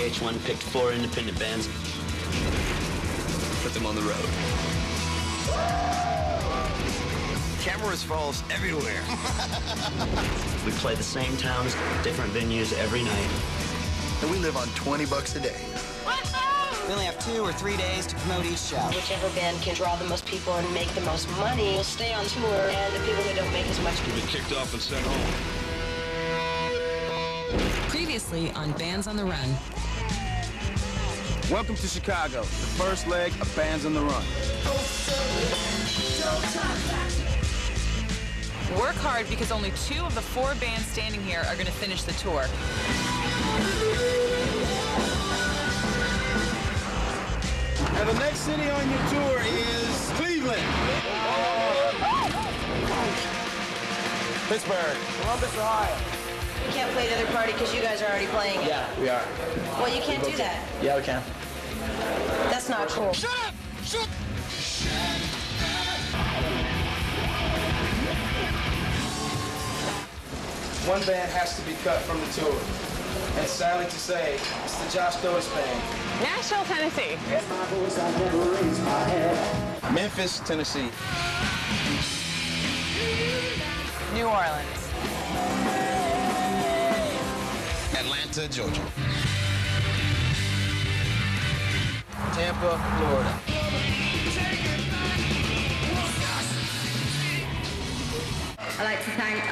VH1 picked 4 independent bands. Put them on the road. Cameras follow us everywhere. We play the same towns, different venues every night. And we live on $20 a day. We only have 2 or 3 days to promote each show. Whichever band can draw the most people and make the most money will stay on tour, and the people who don't make as much will be kicked off and sent home. Previously on Bands on the Run. Welcome to Chicago, the first leg of Bands on the Run. Work hard because only 2 of the 4 bands standing here are going to finish the tour. And the next city on your tour is Cleveland. Pittsburgh. Columbus, Ohio. You can't play the other party because you guys are already playing it. Yeah, we are. Well, you can't do that. Yeah, we can. That's not cool. Shut up! Shut up! One band has to be cut from the tour. And sadly to say, it's the Josh Dotis Band. Nashville, Tennessee. Memphis, Tennessee. New Orleans. Atlanta, Georgia. Tampa, Florida. I'd like to thank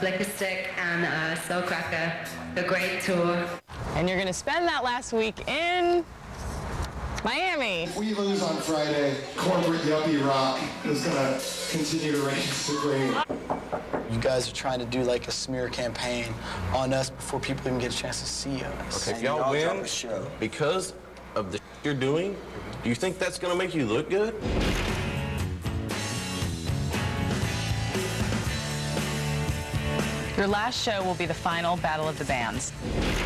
Flicker Stick and Soulcracker for a great tour. And you're going to spend that last week in Miami. If we lose on Friday, corporate yuppie rock is going to continue to reign supreme. You guys are trying to do like a smear campaign on us before people even get a chance to see us. Okay, if y'all win because of the you're doing, do you think that's going to make you look good? Your last show will be the final Battle of the Bands.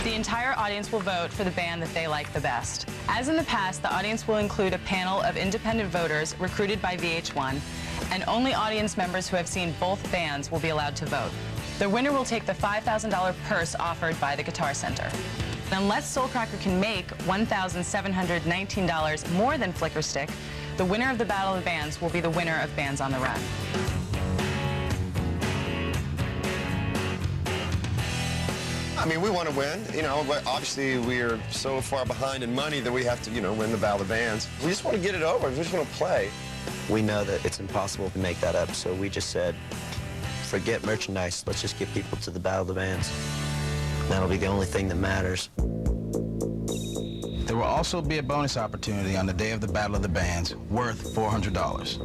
The entire audience will vote for the band that they like the best. As in the past, the audience will include a panel of independent voters recruited by VH1, and only audience members who have seen both bands will be allowed to vote. The winner will take the $5,000 purse offered by the Guitar Center. Unless Soulcracker can make $1,719 more than Flicker Stick, the winner of the Battle of the Bands will be the winner of Bands on the Run. I mean, we want to win, you know, but obviously we are so far behind in money that we have to, you know, win the Battle of the Bands. We just want to get it over. We just want to play. We know that it's impossible to make that up, so we just said, forget merchandise. Let's just get people to the Battle of the Bands. That'll be the only thing that matters. There will also be a bonus opportunity on the day of the Battle of the Bands worth $400.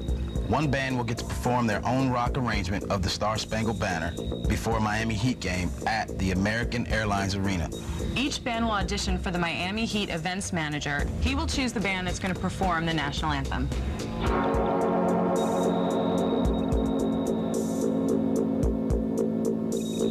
One band will get to perform their own rock arrangement of the Star Spangled Banner before a Miami Heat game at the American Airlines Arena. Each band will audition for the Miami Heat events manager. He will choose the band that's going to perform the national anthem.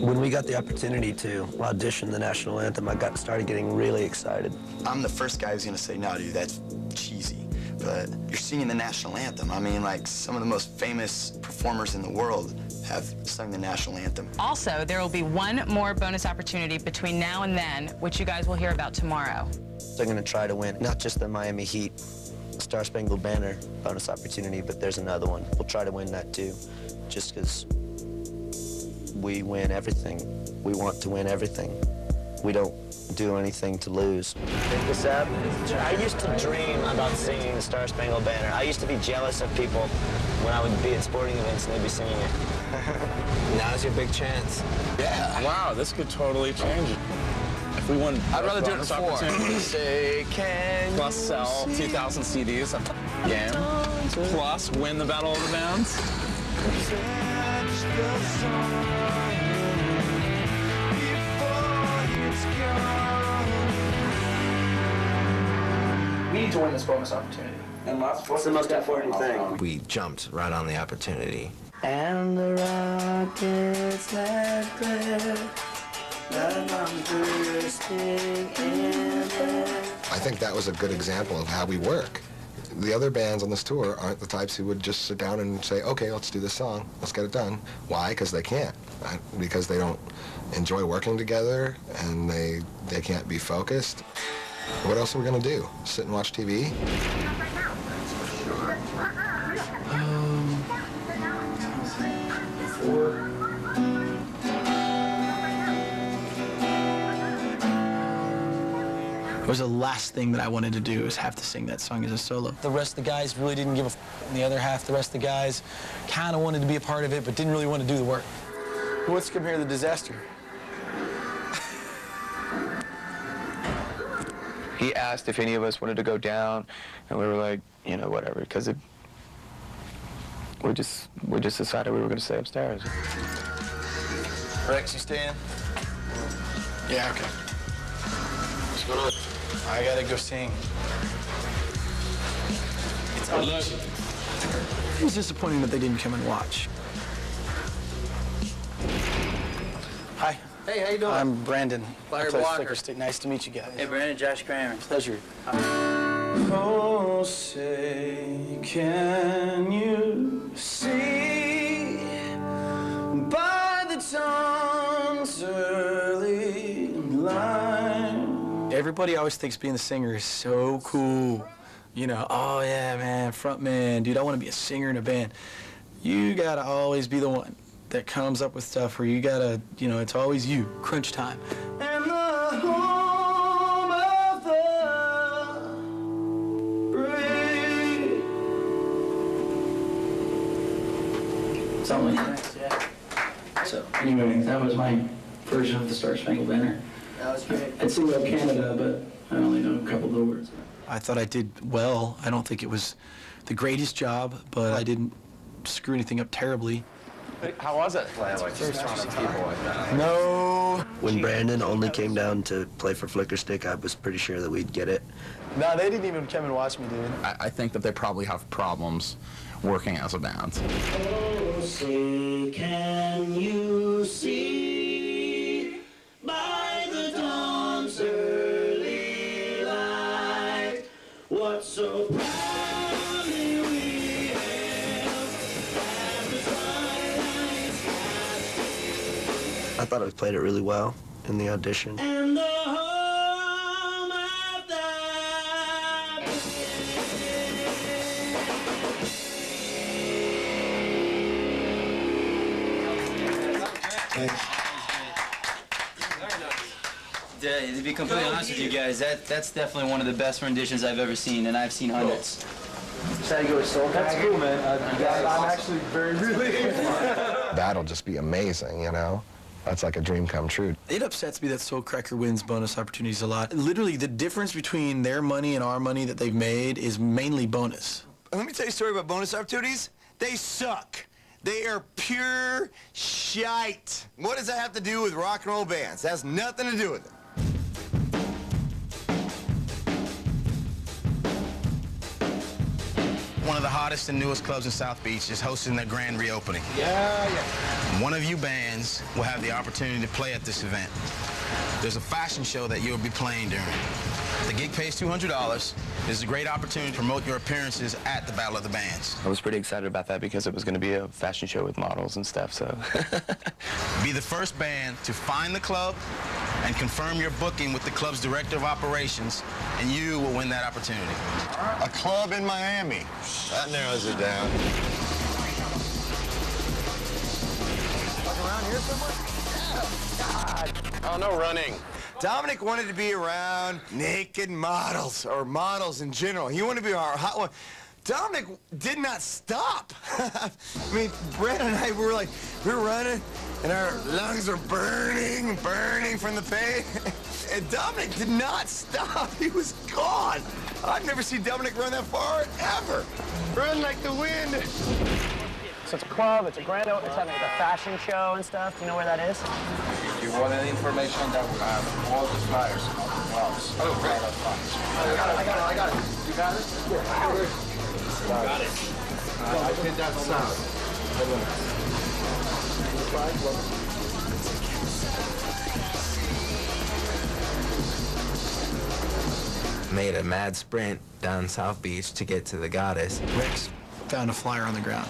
When we got the opportunity to audition the national anthem, I started getting really excited. I'm the first guy who's going to say, no, dude, that's cheesy. But you're singing the national anthem. I mean, like, some of the most famous performers in the world have sung the national anthem. Also, there will be one more bonus opportunity between now and then, which you guys will hear about tomorrow. They're going to try to win not just the Miami Heat Star Spangled Banner bonus opportunity, but there's another one. We'll try to win that too, just because we win everything. We want to win everything. We don't do anything to lose. Pick this up. I used to dream about singing the Star Spangled Banner. I used to be jealous of people when I would be at sporting events and they'd be singing it. Now's your big chance. Yeah. Wow, this could totally change it. If we won, I'd rather do it for Say, can plus sell 2,000 CDs a game, plus win the Battle of the Bands. We need to win this bonus opportunity. And what's the most important thing? We jumped right on the opportunity. And the rockets have cleared, and I'm bursting in there. I think that was a good example of how we work. The other bands on this tour aren't the types who would just sit down and say, okay, let's do this song, let's get it done. Why? Because they can't. Because they don't enjoy working together, and they can't be focused. What else are we gonna do? Sit and watch TV? It was the last thing that I wanted to do, is have to sing that song as a solo. The rest of the guys really didn't give a f***. And the other half, the rest of the guys kind of wanted to be a part of it, but didn't really want to do the work. What's compared to the disaster? He asked if any of us wanted to go down, and we were like, you know, whatever, because we just decided we were going to stay upstairs. Rex, you staying? Yeah, okay. What's going on? I gotta go sing. It was disappointing that they didn't come and watch. Hi. Hey, how you doing? I'm Brandon. Larry I play Walker. Flicker Stick. Nice to meet you guys. Hey, Brandon, Josh Kramer. Pleasure. Oh, say, can you see by the dawn's early light? Everybody always thinks being the singer is so cool. You know, oh yeah, man, front man, dude, I want to be a singer in a band. You gotta always be the one that comes up with stuff where you gotta, you know, it's always you, crunch time. And the home of the brave. Something like that, yeah. So, anyway, that was my version of the Star Spangled Banner. That was great. I'd sing about Canada, but I only know a couple of the words. I thought I did well. I don't think it was the greatest job, but I didn't screw anything up terribly. How was it? No. When Brandon only came down to play for Flicker Stick, I was pretty sure that we'd get it. No, they didn't even come and watch me, dude. I think that they probably have problems working as a band. Oh, say, can you see by the dawn's early light what so proudly we hailed as the twilight's cast? I thought I played it really well in the audition. And the home of the To be completely honest with you guys, that's definitely one of the best renditions I've ever seen, and I've seen hundreds. That's cool, man. I'm actually very relieved. That'll just be amazing, you know? That's like a dream come true. It upsets me that Soul Cracker wins bonus opportunities a lot. Literally, the difference between their money and our money that they've made is mainly bonus. Let me tell you a story about bonus opportunities. They suck. They are pure shite. What does that have to do with rock and roll bands? That has nothing to do with it. One of the hottest and newest clubs in South Beach is hosting their grand reopening. Yeah. One of you bands will have the opportunity to play at this event. There's a fashion show that you'll be playing during. The gig pays $200. This is a great opportunity to promote your appearances at the Battle of the Bands. I was pretty excited about that because it was going to be a fashion show with models and stuff, so. Be the first band to find the club and confirm your booking with the club's director of operations, and you will win that opportunity. A club in Miami. That narrows it down. Around here somewhere? Oh, no running. Dominic wanted to be around naked models, or models in general. He wanted to be our hot one. Dominic did not stop. I mean, Brandon and I, we were running, and our lungs were burning from the pain. And Dominic did not stop. He was gone. I've never seen Dominic run that far, ever. Run like the wind. So it's a club, it's a grand opening, it's having a fashion show and stuff. Do you know where that is? If you want any information, that will have all the flyers. Oh, great. I got it. You got it? Yeah. Got it. I think that's sound. made a mad sprint down South Beach to get to the Goddess. Rex found a flyer on the ground,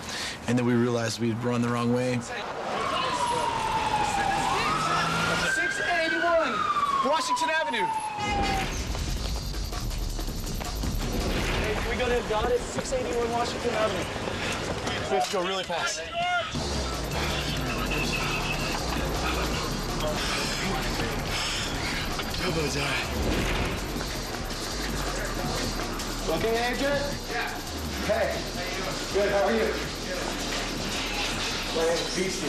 and then we realized we'd run the wrong way. 681 Washington Avenue. Hey, can we go to Goddess? 681 Washington Avenue. We have to go really fast. Elbows all right. Booking agent? Yeah. Hey. Good, how are you? My name's BC.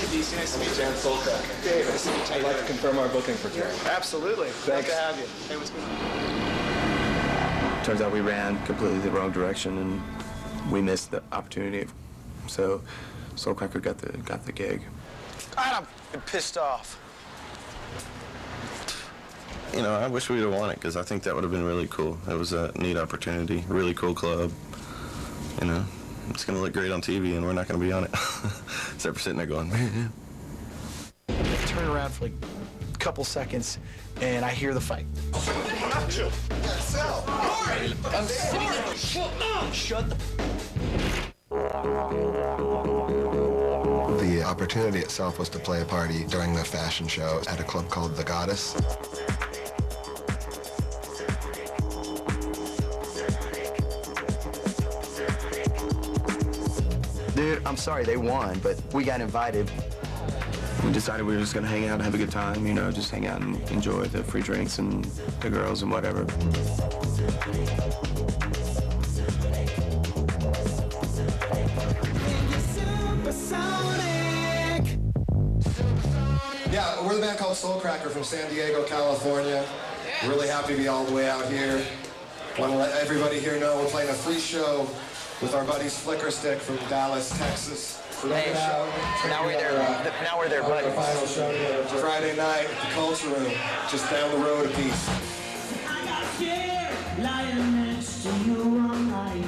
DC, nice to meet you. Dan Soulcracker. Dave, nice to meet you. I'd like to confirm our booking for today. Absolutely. Thanks. Glad to have you. Hey, what's going on? Turns out we ran completely the wrong direction, and we missed the opportunity. So Soulcracker got the gig. God, I'm pissed off. You know, I wish we'd have won it because I think that would have been really cool. It was a neat opportunity, really cool club. You know, it's going to look great on TV and we're not going to be on it. Except for sitting there going, man. Turn around for like a couple seconds, and I hear the fight. I'm sitting there. Shut the... The opportunity itself was to play a party during the fashion show at a club called The Goddess. Dude, I'm sorry they won, but we got invited. We decided we were just gonna hang out and have a good time, you know, just hang out and enjoy the free drinks and the girls and whatever. Yeah, we're the band called Soulcracker from San Diego, California. Really happy to be all the way out here. Want to let everybody here know we're playing a free show with our buddies Flicker Stick from Dallas, Texas. So Hey, now we're their buddies. Final show Friday night at the Culture Room, just down the road a piece. Lying next to you all night.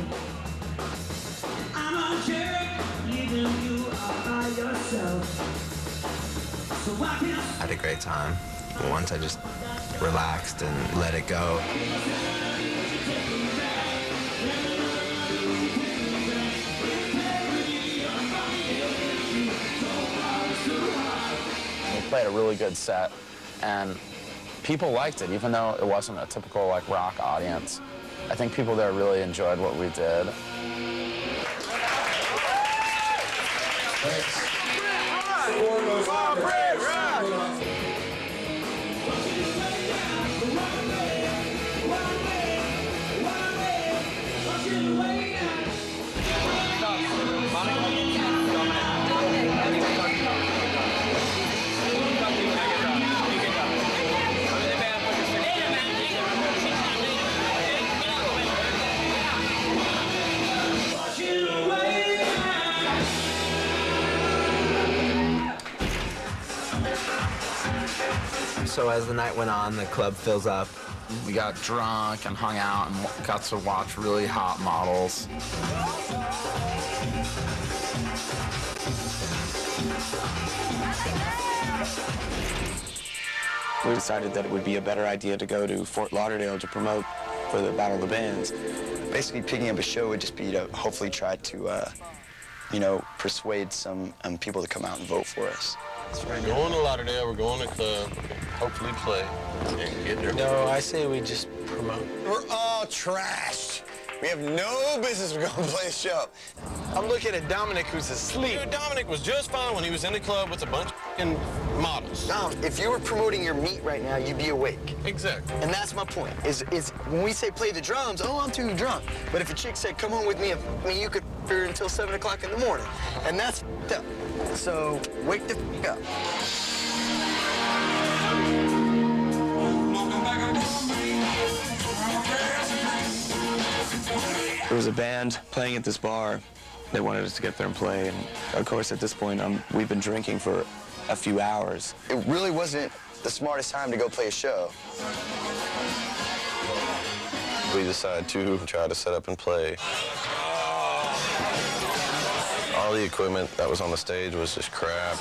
I'm a jerk, leaving you all by yourself. So I can... I had a great time. Once I just relaxed and let it go. We played a really good set, and people liked it, even though it wasn't a typical like rock audience. I think people there really enjoyed what we did. Thanks. So as the night went on, the club fills up. We got drunk and hung out and got to watch really hot models. We decided that it would be a better idea to go to Fort Lauderdale to promote for the Battle of the Bands. Basically, picking up a show would just be to hopefully try to, you know, persuade some people to come out and vote for us. We're going to Lauderdale, we're going to club, hopefully play, and get there. No, I say we just promote. We're all trashed. We have no business to go and play a show. I'm looking at Dominic, who's asleep. Dude, Dominic was just fine when he was in the club with a bunch of models. No, if you were promoting your meat right now, you'd be awake. Exactly. And that's my point, is when we say play the drums, oh, I'm too drunk. But if a chick said, come home with me, you could here until 7 o'clock in the morning. And that's up. So wake the up. There was a band playing at this bar. They wanted us to get there and play, and of course at this point we've been drinking for a few hours. It really wasn't the smartest time to go play a show. We decided to try to set up and play. Our all the equipment that was on the stage was just crap.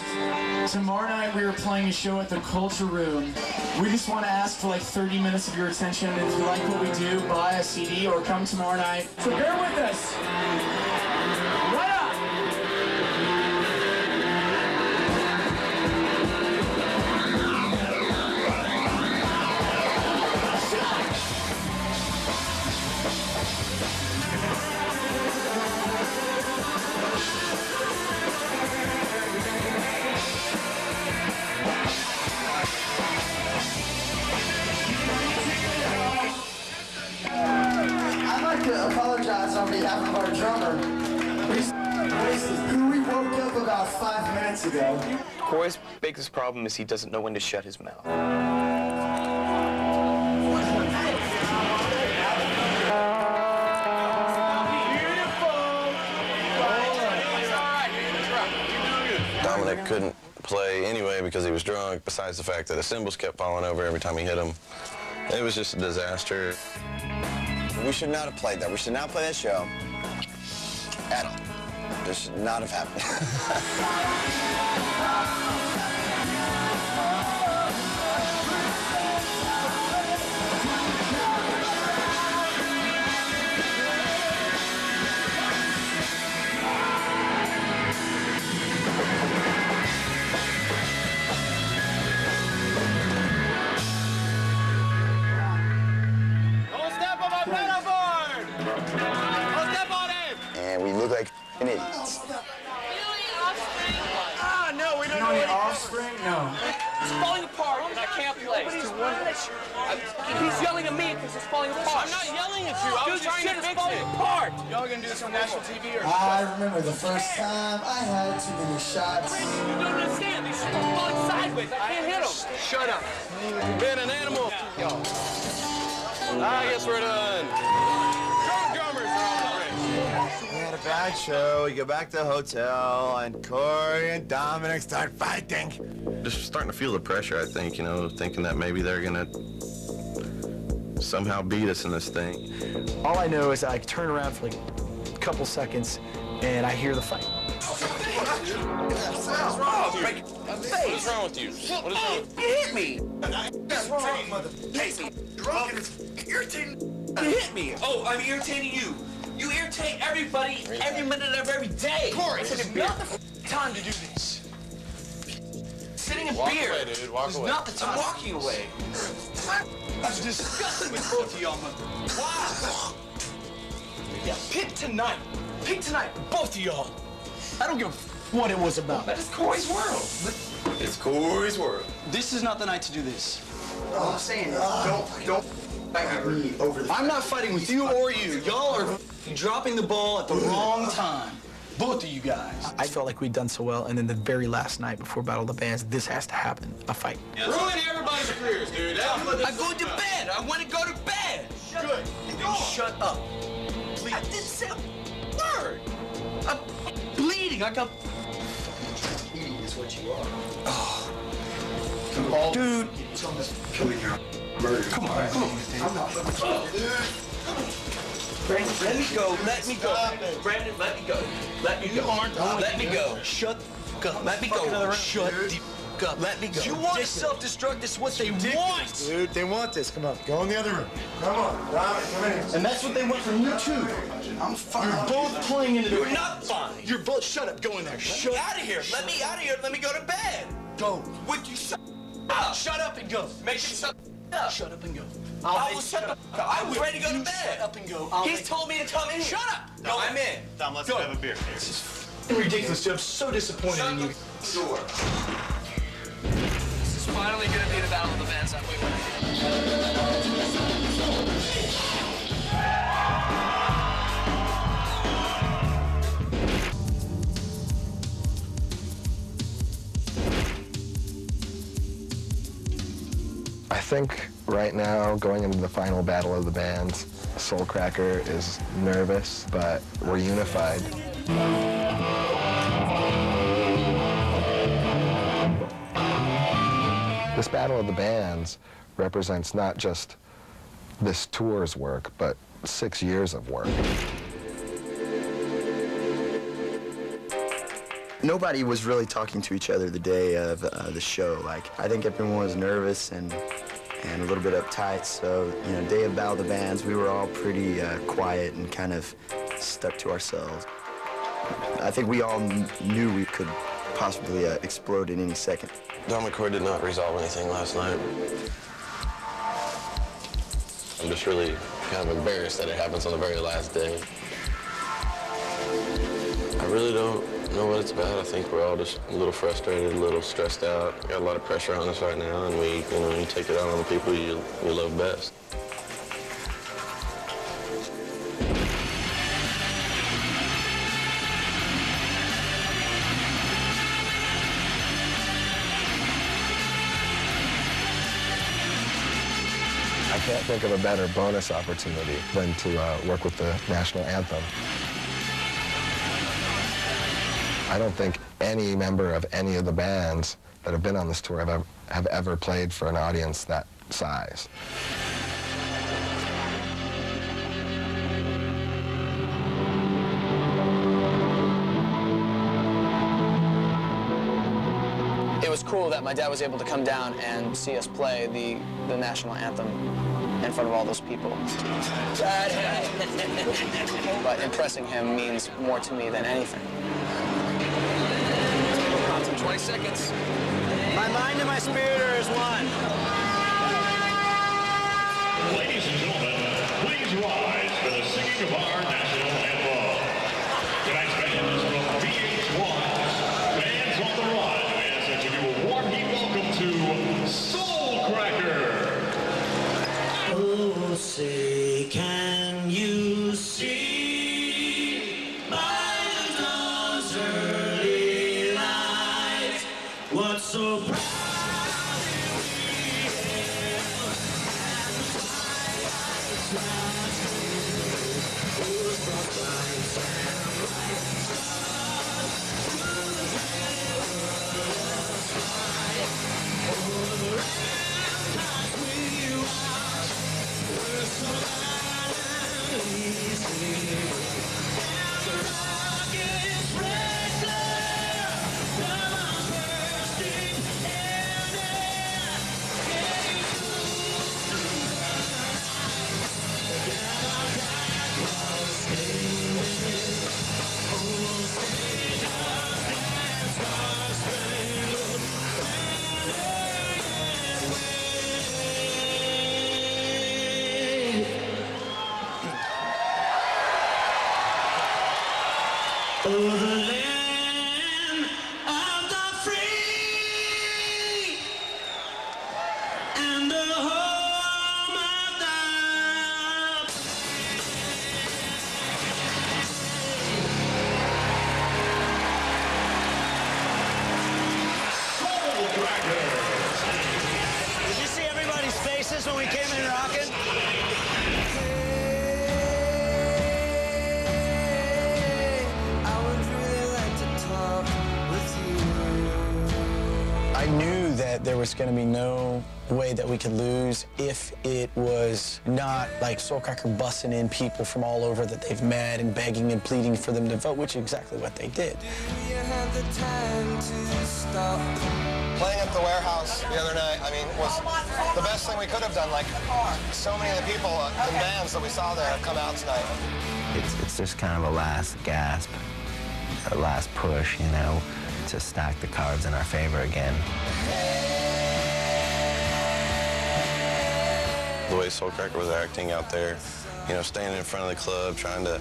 Tomorrow night we are playing a show at the Culture Room. We just want to ask for like 30 minutes of your attention. If you like what we do, buy a CD or come tomorrow night. So bear with us. Right up! I'd like to apologize on behalf of our drummer, who we woke up about 5 minutes ago. Corey's biggest problem is he doesn't know when to shut his mouth. Dominic couldn't play anyway because he was drunk, besides the fact that the cymbals kept falling over every time he hit them. It was just a disaster. We should not have played that. We should not play that show at all. This should not have happened. And we look like idiots. Ah, no, we don't know any Offspring? No. It's falling apart, and I can't play. He's yelling at me because it's falling apart. I'm not yelling at you. I was trying to fix it. Apart. Y'all gonna do this on national TV or? I remember the first time I had too many shots. You don't understand. These shit are falling sideways. I can't hit them. Shut up. Been an animal. I guess we're done. Drummers are on the ring. We had a bad show. We go back to the hotel, and Corey and Dominic start fighting. Just starting to feel the pressure, I think, you know, thinking that maybe they're gonna somehow beat us in this thing. All I know is I turn around for like a couple seconds and I hear the fight. What is wrong with you? What is wrong? You hit me. That's wrong, mother. Hit me. Drunk and it's irritating. You hit me. Oh, I'm irritating you. You irritate everybody every minute of every day. Corey, it's not the time to do this. Sitting in Walk beer. away, dude. Walk away. Not the time. I'm walking away. That's disgusting with both of y'all. Wow. Yeah, pick tonight. Pick tonight, both of y'all. I don't give a what it was about. That is Corey's world. It's Corey's world. This is not the night to do this. All I'm saying is, don't fight with me over the... I'm not fighting with you or you. Y'all are dropping the ball at the wrong time. Both of you guys. I felt like we'd done so well, and then the very last night before Battle of the Bands, this has to happen, a fight. Ruin everybody's careers, dude. I'm going to bed. I want to go to bed. Good. Then shut up. Please. I didn't say a word. I'm bleeding. I got... Idiot is what you are. Oh. Dude. Someone's killing your murder. Come on. I'm not. Brandon, let me go. Let me go. Brandon, let me go. Let me go. Let me go. Shut up. Let me go. Shut the up. Let me go. You want to self-destruct? This is what they want. Dude, they want this. Come on, go in the other room. Come on, Dominic, come in. And that's what they want from you, too. I'm fine. You're both playing into the... You're not fine. You're both... Shut up. Go in there. Shut out of here. Let me out of here. Let me go to bed. Go. Would you shut up? Shut up and go. Make sure you shut up. Shut up and go. I will shut up. I was ready to go to bed. Shut up and go. He's told me to come in. Shut up. No, I'm in. Dom, let's go have a beer. This is ridiculous, dude. I'm so disappointed in you. Sure. This is finally going to be the Battle of the Bands that we win. I think right now, going into the final Battle of the Bands, Soulcracker is nervous, but we're unified. This Battle of the Bands represents not just this tour's work, but 6 years of work. Nobody was really talking to each other the day of the show. Like, I think everyone was nervous and a little bit uptight. So, you know, day of Battle of the Bands, we were all pretty quiet and kind of stuck to ourselves. I think we all knew we could possibly explode in any second. Don McCoy did not resolve anything last night. I'm just really kind of embarrassed that it happens on the very last day. I really don't know what it's about. I think we're all just a little frustrated, a little stressed out. Got a lot of pressure on us right now, and you take it out on the people you love best. I can't think of a better bonus opportunity than to work with the national anthem. I don't think any member of any of the bands that have been on this tour have ever played for an audience that size. It was cool that my dad was able to come down and see us play the national anthem in front of all those people. But impressing him means more to me than anything. 20 seconds. My mind and my spirit are as one. Ladies and gentlemen, please rise for the singing of our national anthem. Tonight's band is from VH1's Bands on the Run, and such to do a warm heat welcome to Soul Cracker. Oh, say, can you see by the dawn's early light what's so proud? Oh, the land of the free and the home of the Soul Cracker. Did you see everybody's faces when we came in rocking? I knew that there was going to be no way that we could lose if it was not like Soul Cracker busting in people from all over that they've met and begging and pleading for them to vote, which is exactly what they did. Playing at the Warehouse the other night, I mean, was the best thing we could have done. Like, so many of the people and bands that we saw there have come out tonight. It's just kind of a last gasp, a last push, you know, to stack the cards in our favor again. The way Soul Cracker was acting out there, you know, standing in front of the club, trying to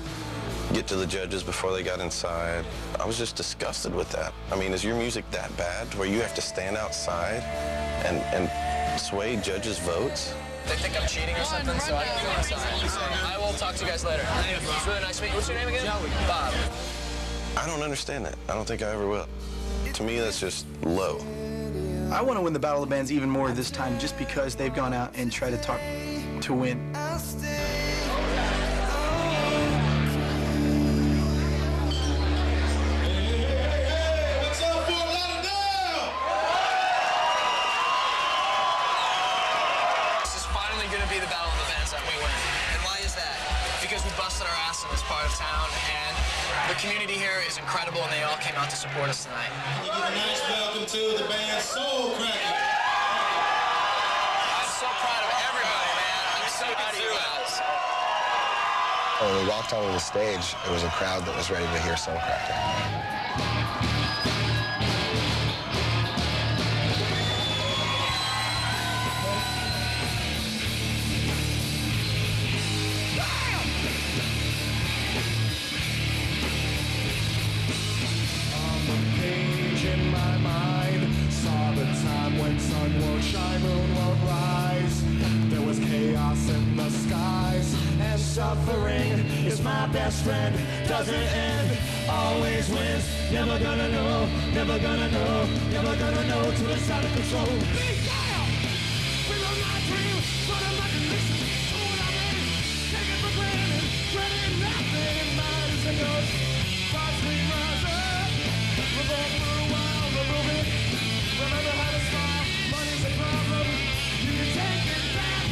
get to the judges before they got inside. I was just disgusted with that. I mean, is your music that bad where you have to stand outside and sway judges' votes? They think I'm cheating or something, so I can go inside. So I will talk to you guys later. It's really nice to meet you. What's your name again? Bob. I don't understand that. I don't think I ever will. To me, that's just low. I want to win the Battle of the Bands even more this time just because they've gone out and tried to talk to win. This is finally going to be the Battle of the Bands that we win. And why is that? Because we busted our ass in this part of town, and the community here is incredible, and they all came out to support us tonight. Can you give a nice welcome to the band Soul Cracker? I'm so proud of everybody, man. I'm so proud of you guys. When we walked onto the stage, it was a crowd that was ready to hear Soul Cracker. When sun won't shine, moon won't rise. There was chaos in the skies, and suffering is my best friend. Doesn't end, always wins. Never gonna know, never gonna know, never gonna know till it's out of control. Big down! We run my dream, but I'm not conditioned. So what I mean, take it for granted, dreading nothing matters and goes. Watch me rise up, we're going through a wild movement. Remember how to smile, money's a problem. You can take it back,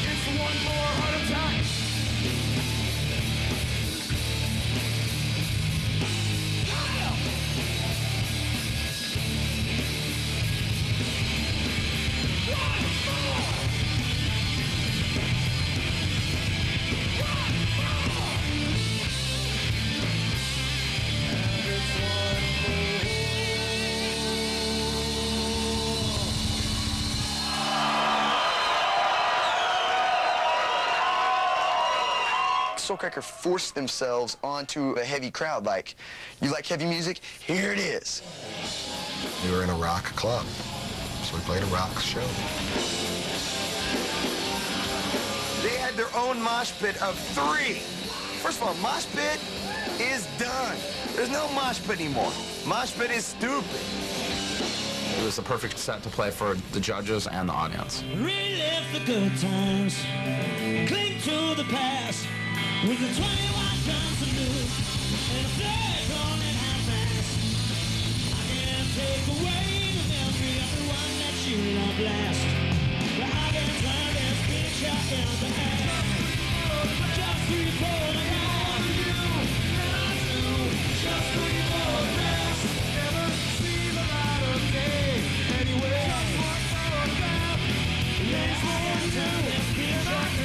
it's one more heart attack. Soul Cracker forced themselves onto a heavy crowd. Like, you like heavy music? Here it is. We were in a rock club, so we played a rock show. They had their own mosh pit of 3. First of all, mosh pit is done. There's no mosh pit anymore. Mosh pit is stupid. It was the perfect set to play for the judges and the audience. Relive the good times, cling to the past, with the 21 guns to lose, and a flag on in half-mast. I can't take away the memory of the one that you loved last, but I can turn this picture into ass. Just before the night, just before the rest, never see the light of day. Anyway, just one photograph, there's more to this picture.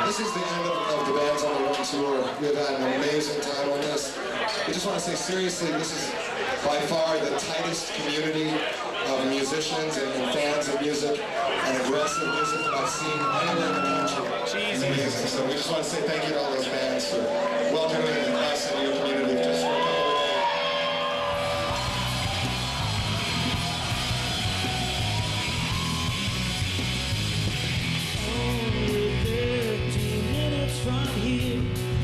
This is the end of the Bands on the Run tour. We've had an amazing time on this. We just want to say seriously, this is by far the tightest community of musicians and fans of music and aggressive music that I've seen anywhere in the country. It's amazing. So we just want to say thank you to all those bands for welcoming us and your community. From here,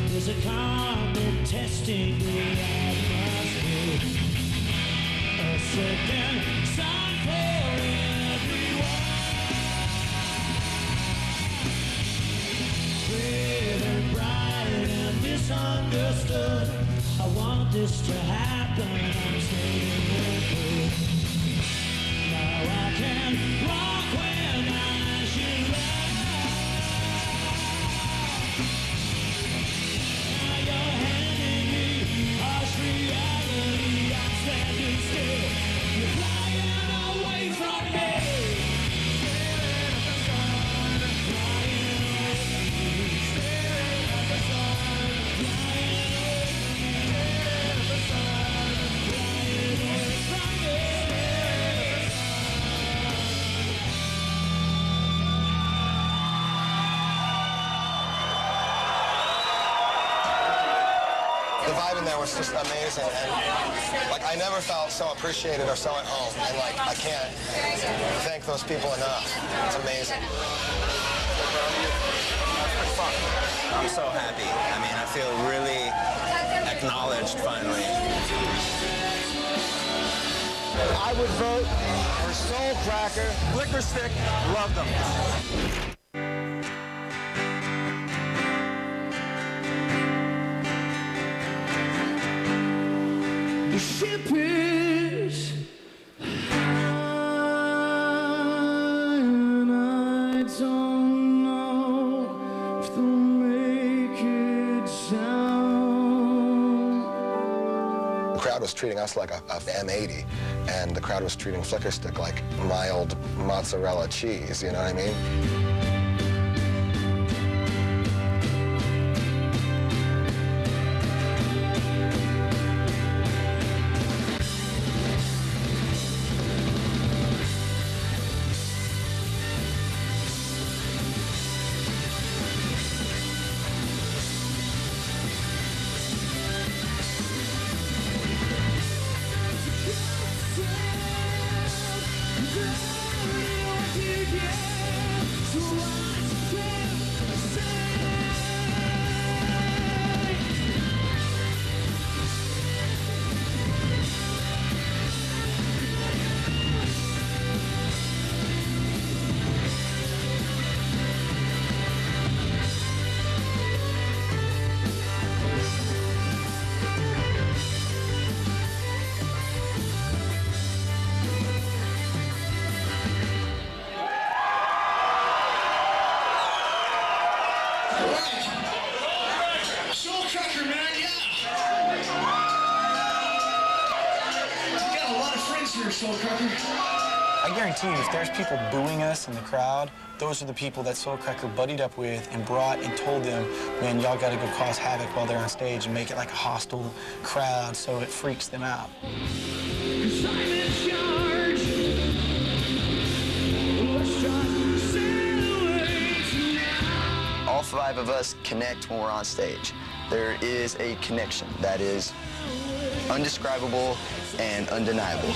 there's a common testing the atmosphere. A second sun for everyone. Brave and bright and misunderstood. I want this to happen. I'm staying with you. Now I can walk when I should run. Reality, I'm standing still. You're flying away from me. Staring at the sun, flying away from me. Staring at the sun, flying away from me. Staring at the sun, flying away from me. Staring at the The vibe in there was just amazing, and like I never felt so appreciated or so at home, and like I can't thank those people enough. It's amazing. I'm so happy. I mean, I feel really acknowledged finally. I would vote for Soul Cracker. Liquor Stick, love them. The ship is high and I don't know if they'll make it down. The crowd was treating us like a M80, and the crowd was treating Flickerstick like mild mozzarella cheese, you know what I mean? Soulcracker, man, yeah! You got a lot of friends here, Soulcracker. I guarantee you, if there's people booing us in the crowd, those are the people that Soulcracker buddied up with and brought and told them, man, y'all gotta go cause havoc while they're on stage and make it like a hostile crowd so it freaks them out. All 5 of us connect when we're on stage. There is a connection that is undescribable and undeniable.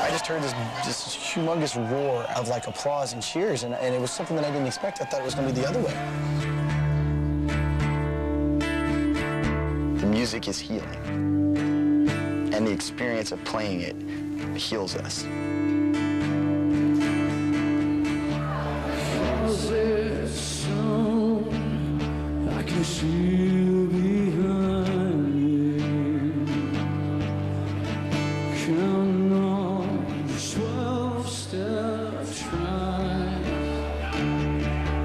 I just heard this humongous roar of like applause and cheers, and it was something that I didn't expect. I thought it was going to be the other way. The music is healing, and the experience of playing it heals us. I can see you behind me. Counting on 12-step try.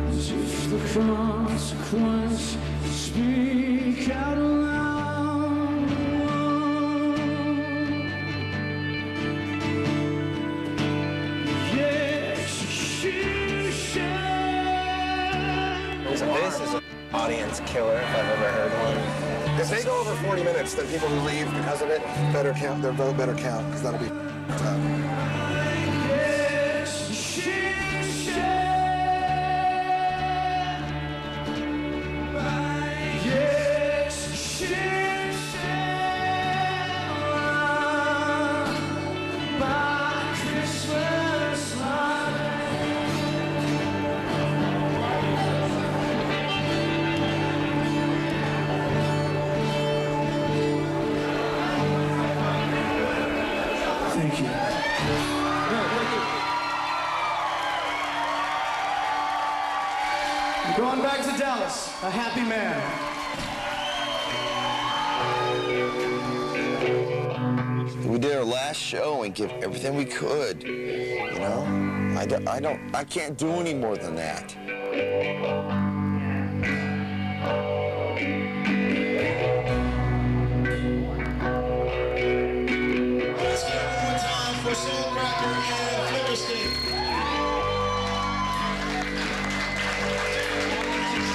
As if the consequence speak out loud. Yes, you shall. So this is an audience killer if I've ever heard one. If they go over 40 minutes, then people who leave because of it better count. Their vote better count, because that'll be tough. Thank you. Going back to Dallas, a happy man. We did our last show and give everything we could, you know? I can't do any more than that. Let's get it one more time for Soulcracker and Flicker Stick.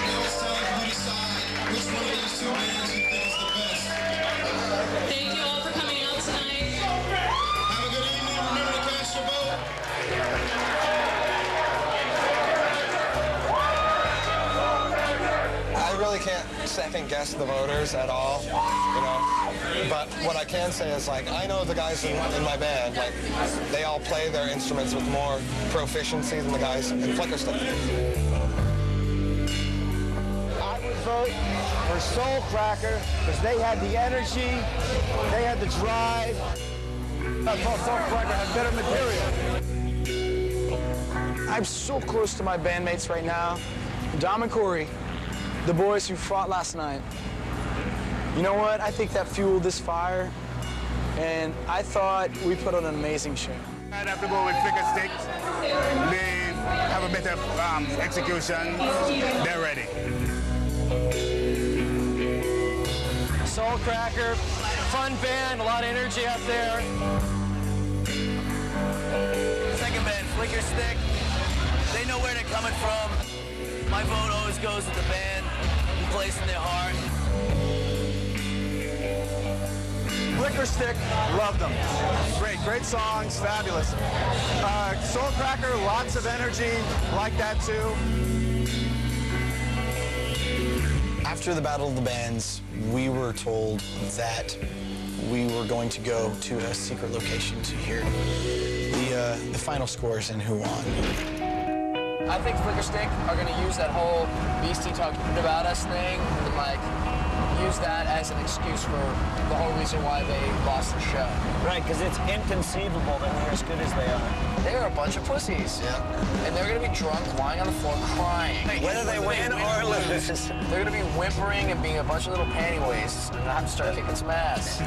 Now it's time for you to decide which one of these two bands you think is the best. Thank you all for coming out tonight. Have a good evening. Remember to cast your vote. I really can't second guess the voters at all, you know. But what I can say is, like, I know the guys in my band, like, they all play their instruments with more proficiency than the guys in Flicker Stick. I would vote for Soulcracker because they had the energy, they had the drive. I thought Soulcracker had better material. I'm so close to my bandmates right now. Dom and Corey, the boys who fought last night. You know what? I think that fueled this fire, and I thought we put on an amazing show. I'd have to go with Flicker Stick. They have a better execution. They're ready. Soulcracker, fun band, a lot of energy out there. Second band, Flicker Stick. They know where they're coming from. My vote always goes with the band who plays in their heart. Flicker Stick, loved them. Great songs, fabulous. Soulcracker, lots of energy, like that too. After the Battle of the Bands, we were told that we were going to go to a secret location to hear the final scores and who won. I think Flicker Stick are going to use that whole Beastie talking about us thing and, like, use that as an excuse for the whole reason why they lost the show. Right, because it's inconceivable that they're as good as they are. They're a bunch of pussies. Yeah. And they're going to be drunk, lying on the floor, crying. Whether they win or lose. They're going to be whimpering and being a bunch of little panty wastes. And I have to start kicking some ass.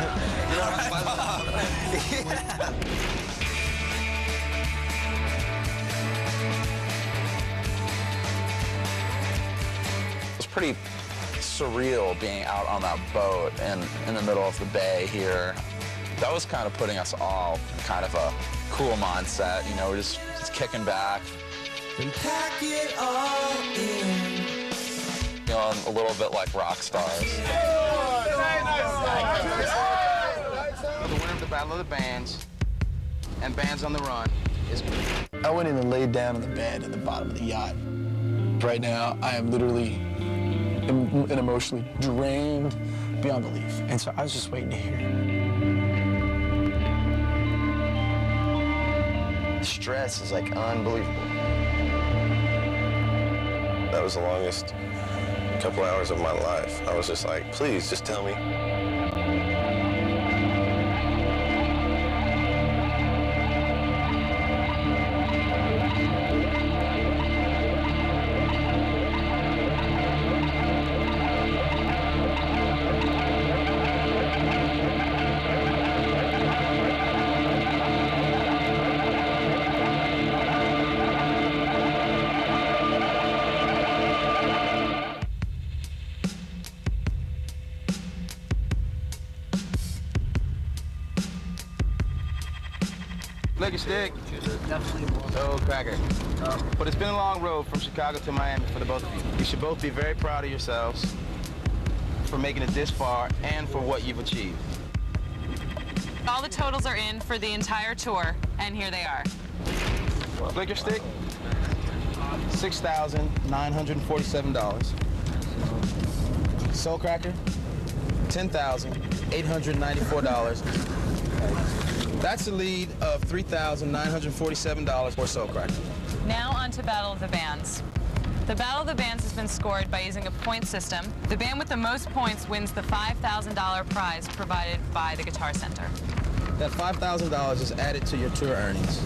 It's pretty surreal being out on that boat and in the middle of the bay here. That was kind of putting us all in kind of a cool mindset. You know, we're just kicking back. And pack it all in. Feeling a little bit like rock stars. The winner of the Battle of the Bands and Bands on the Run is... I went in and laid down on the bed at the bottom of the yacht. Right now, I am literally and emotionally drained beyond belief. And so I was just waiting to hear. The stress is, like, unbelievable. That was the longest couple hours of my life. I was just like, please, just tell me. Flicker Stick. Soulcracker. But it's been a long road from Chicago to Miami for the both of you. You should both be very proud of yourselves for making it this far and for what you've achieved. All the totals are in for the entire tour, and here they are. Flicker Stick, $6,947. Soulcracker, $10,894. That's a lead of $3,947 for Soulcracker. Now on to Battle of the Bands. The Battle of the Bands has been scored by using a point system. The band with the most points wins the $5,000 prize provided by the Guitar Center. That $5,000 is added to your tour earnings.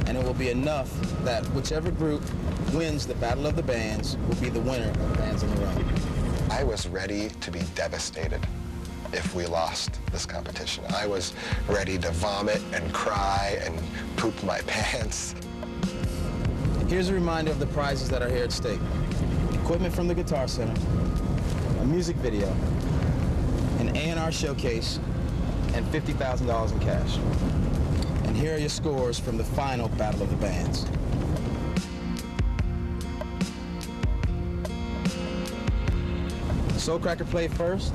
and it will be enough that whichever group wins the Battle of the Bands will be the winner of Bands on the Run. I was ready to be devastated if we lost this competition. I was ready to vomit and cry and poop my pants. Here's a reminder of the prizes that are here at stake. Equipment from the Guitar Center, a music video, an A&R showcase, and $50,000 in cash. And here are your scores from the final Battle of the Bands. Soulcracker played first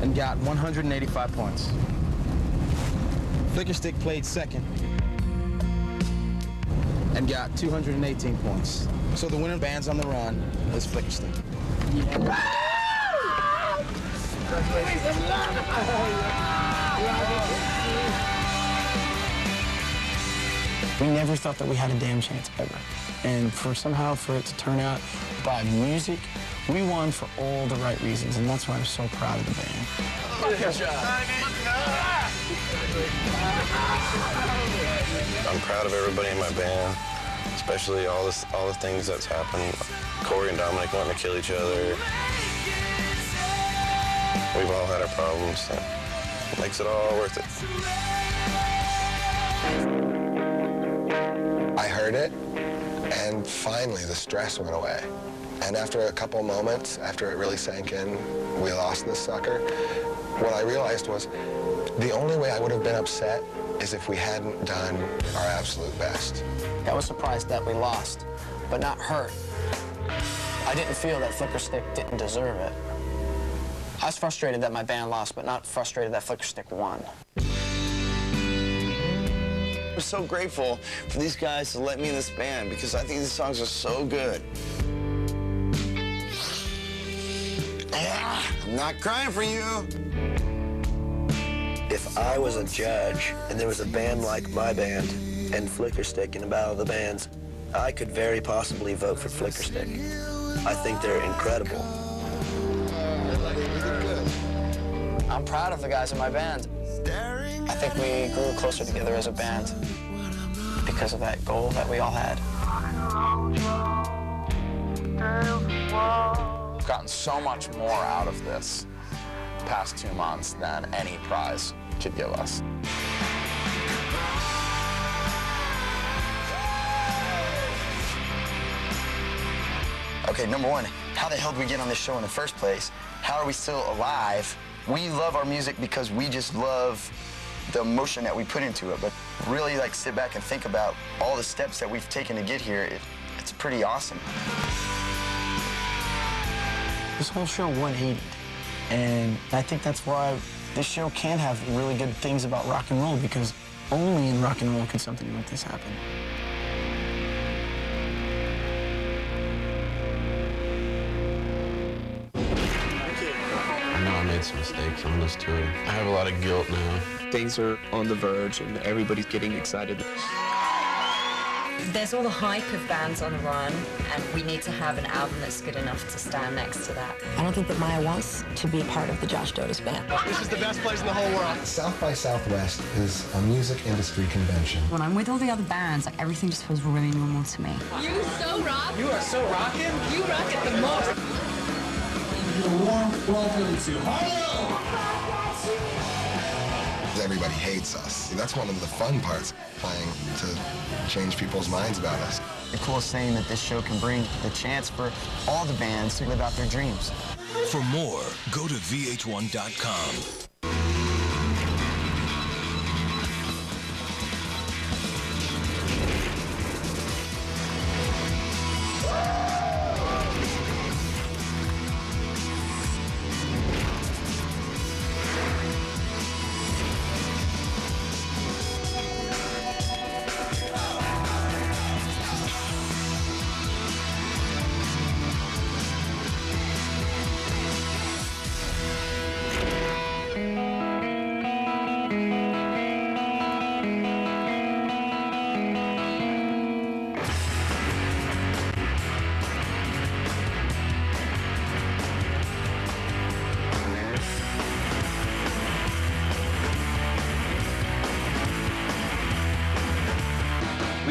and got 185 points. Flickerstick played second and got 218 points. So the winner of Bands on the Run is Flickerstick. We never thought that we had a damn chance ever. And for it to turn out by music, we won for all the right reasons, and that's why I'm so proud of the band. Good job. I'm proud of everybody in my band, especially all the things that's happened. Corey and Dominic wanting to kill each other. We've all had our problems, so it makes it all worth it. I heard it, and finally the stress went away. And after a couple moments, after it really sank in, we lost this sucker, what I realized was the only way I would have been upset is if we hadn't done our absolute best. I was surprised that we lost, but not hurt. I didn't feel that Flickerstick didn't deserve it. I was frustrated that my band lost, but not frustrated that Flickerstick won. I'm so grateful for these guys to let me in this band because I think these songs are so good. I'm not crying for you. If I was a judge and there was a band like my band and Flickerstick in a Battle of the Bands, I could very possibly vote for Flickerstick. I think they're incredible. I'm proud of the guys in my band. I think we grew closer together as a band because of that goal that we all had. We've gotten so much more out of this past 2 months than any prize could give us. Okay, number one, how the hell did we get on this show in the first place? How are we still alive? We love our music because we just love the emotion that we put into it, but really sit back and think about all the steps that we've taken to get here. It's pretty awesome. This whole show 180, and I think that's why this show can have really good things about rock and roll, because only in rock and roll could something like this happen. I know I made some mistakes on this tour. I have a lot of guilt now. Things are on the verge and everybody's getting excited. There's all the hype of Bands on the Run, and we need to have an album that's good enough to stand next to that. I don't think that Maya wants to be a part of the Josh Dotis band. This is the best place in the whole world. South by Southwest is a music industry convention. When I'm with all the other bands, everything just feels really normal to me. You so rock. You are so rocking. You rock it the most. A warm welcome to Harlow. Everybody hates us. That's one of the fun parts, playing to change people's minds about us. The coolest thing that this show can bring, the chance for all the bands to live out their dreams. For more, go to VH1.com.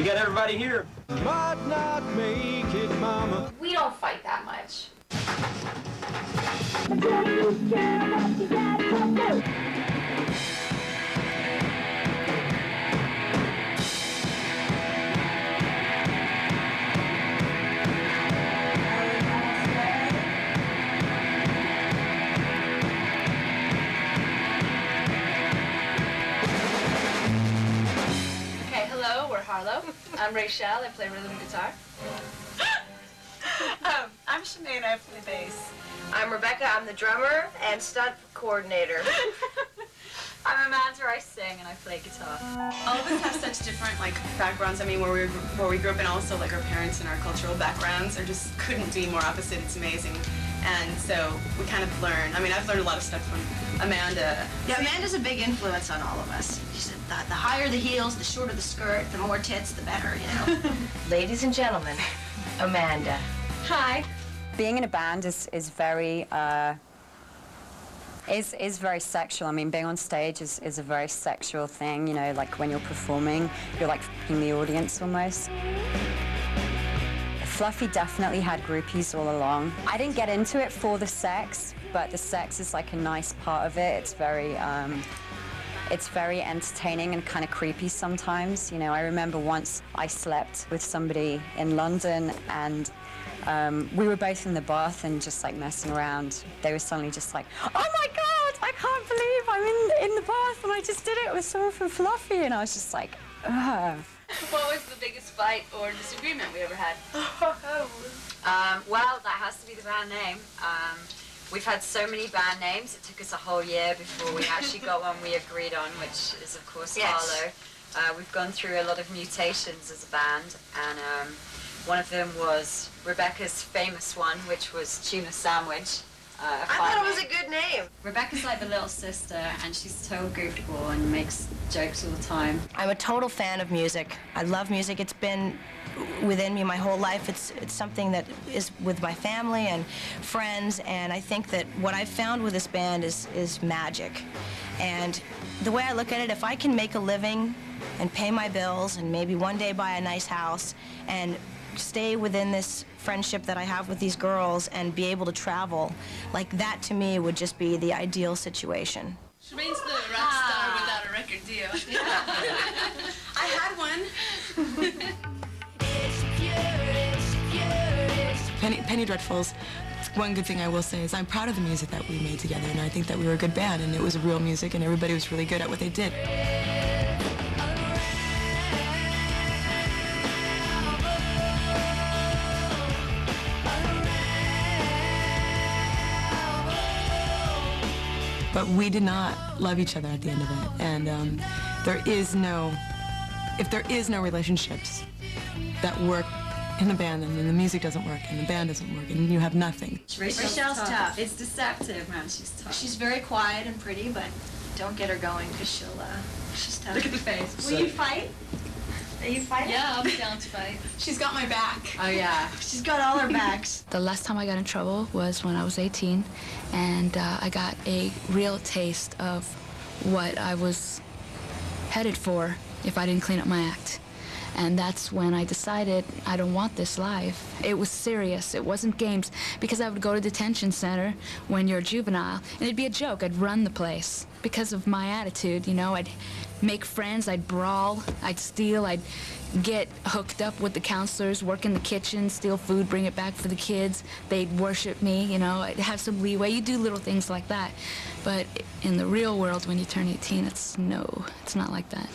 got everybody here. Might not make it, mama. We don't fight that much. Okay, hello, we're Harlow. I'm Rachel, I play rhythm guitar. I'm Sinead, I play bass. I'm Rebecca, I'm the drummer and stunt coordinator. I'm Amanda, I sing and I play guitar. All of us have such different backgrounds. I mean, where we grew up and also our parents and our cultural backgrounds are just couldn't be more opposite. It's amazing. And so we kind of learn. I mean, I've learned a lot of stuff from Amanda. Yeah, Amanda's a big influence on all of us. She said the higher the heels, the shorter the skirt, the more tits, the better, you know. Ladies and gentlemen, Amanda. Hi. Being in a band is very is very sexual. I mean, being on stage is a very sexual thing. You know, like when you're performing, you're like f***ing the audience almost. Fluffy definitely had groupies all along. I didn't get into it for the sex, but the sex is like a nice part of it. It's very entertaining and kind of creepy sometimes. You know, I remember once I slept with somebody in London and we were both in the bath and just like messing around. They were suddenly just like, oh my God, I can't believe I'm in the bath and I just did it with someone from Fluffy. And I was just like, ugh. What was the biggest fight or disagreement we ever had? Well, that has to be the band name. We've had so many band names, it took us a whole year before we actually got one we agreed on, which is, of course, Yes. Harlow. We've gone through a lot of mutations as a band, and one of them was Rebecca's famous one, which was Tuna Sandwich. I thought it was a good name. Rebecca's like the little sister, and she's so goofball and makes jokes all the time. I'm a total fan of music. I love music. It's been within me my whole life. It's something that is with my family and friends, and I think that what I've found with this band is magic. And the way I look at it, if I can make a living and pay my bills and maybe one day buy a nice house and stay within this friendship that I have with these girls and be able to travel, like that to me would just be the ideal situation. Shireen's the rock star without a record deal. I had one. Penny Dreadfuls, one good thing I will say is I'm proud of the music that we made together, and I think that we were a good band, and it was real music, and everybody was really good at what they did. But we did not love each other at the end of it, and if there is no relationships that work in the band, and then the music doesn't work, and the band doesn't work, and you have nothing. Rachel's tough. It's deceptive, man. She's tough. She's very quiet and pretty, but don't get her going because she's tough. Look at the face. Will you fight? Are you fighting? Yeah, I'll be down to fight. She's got my back. Oh, yeah. She's got all her backs. The last time I got in trouble was when I was 18, and I got a real taste of what I was headed for if I didn't clean up my act. And that's when I decided I don't want this life. It was serious. It wasn't games, because I would go to detention center when you're a juvenile, and it'd be a joke. I'd run the place because of my attitude, you know. I'd make friends, I'd brawl, I'd steal, I'd get hooked up with the counselors, work in the kitchen, steal food, bring it back for the kids. They'd worship me, you know. I'd have some leeway. You do little things like that. But in the real world, when you turn 18, it's not like that.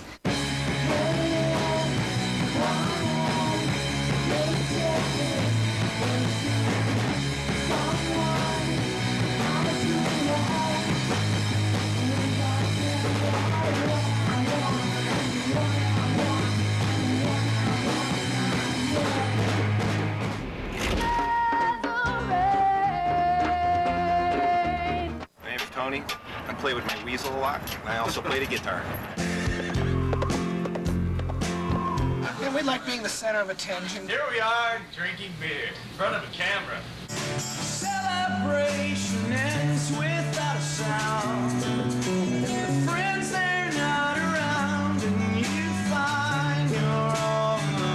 My name's Tony. I play with my weasel a lot, and I also play the guitar. Yeah, we like being the center of attention. Here we are, drinking beer in front of a camera. Celebration ends without a sound. The friends, they're not around, and you find you're all alone.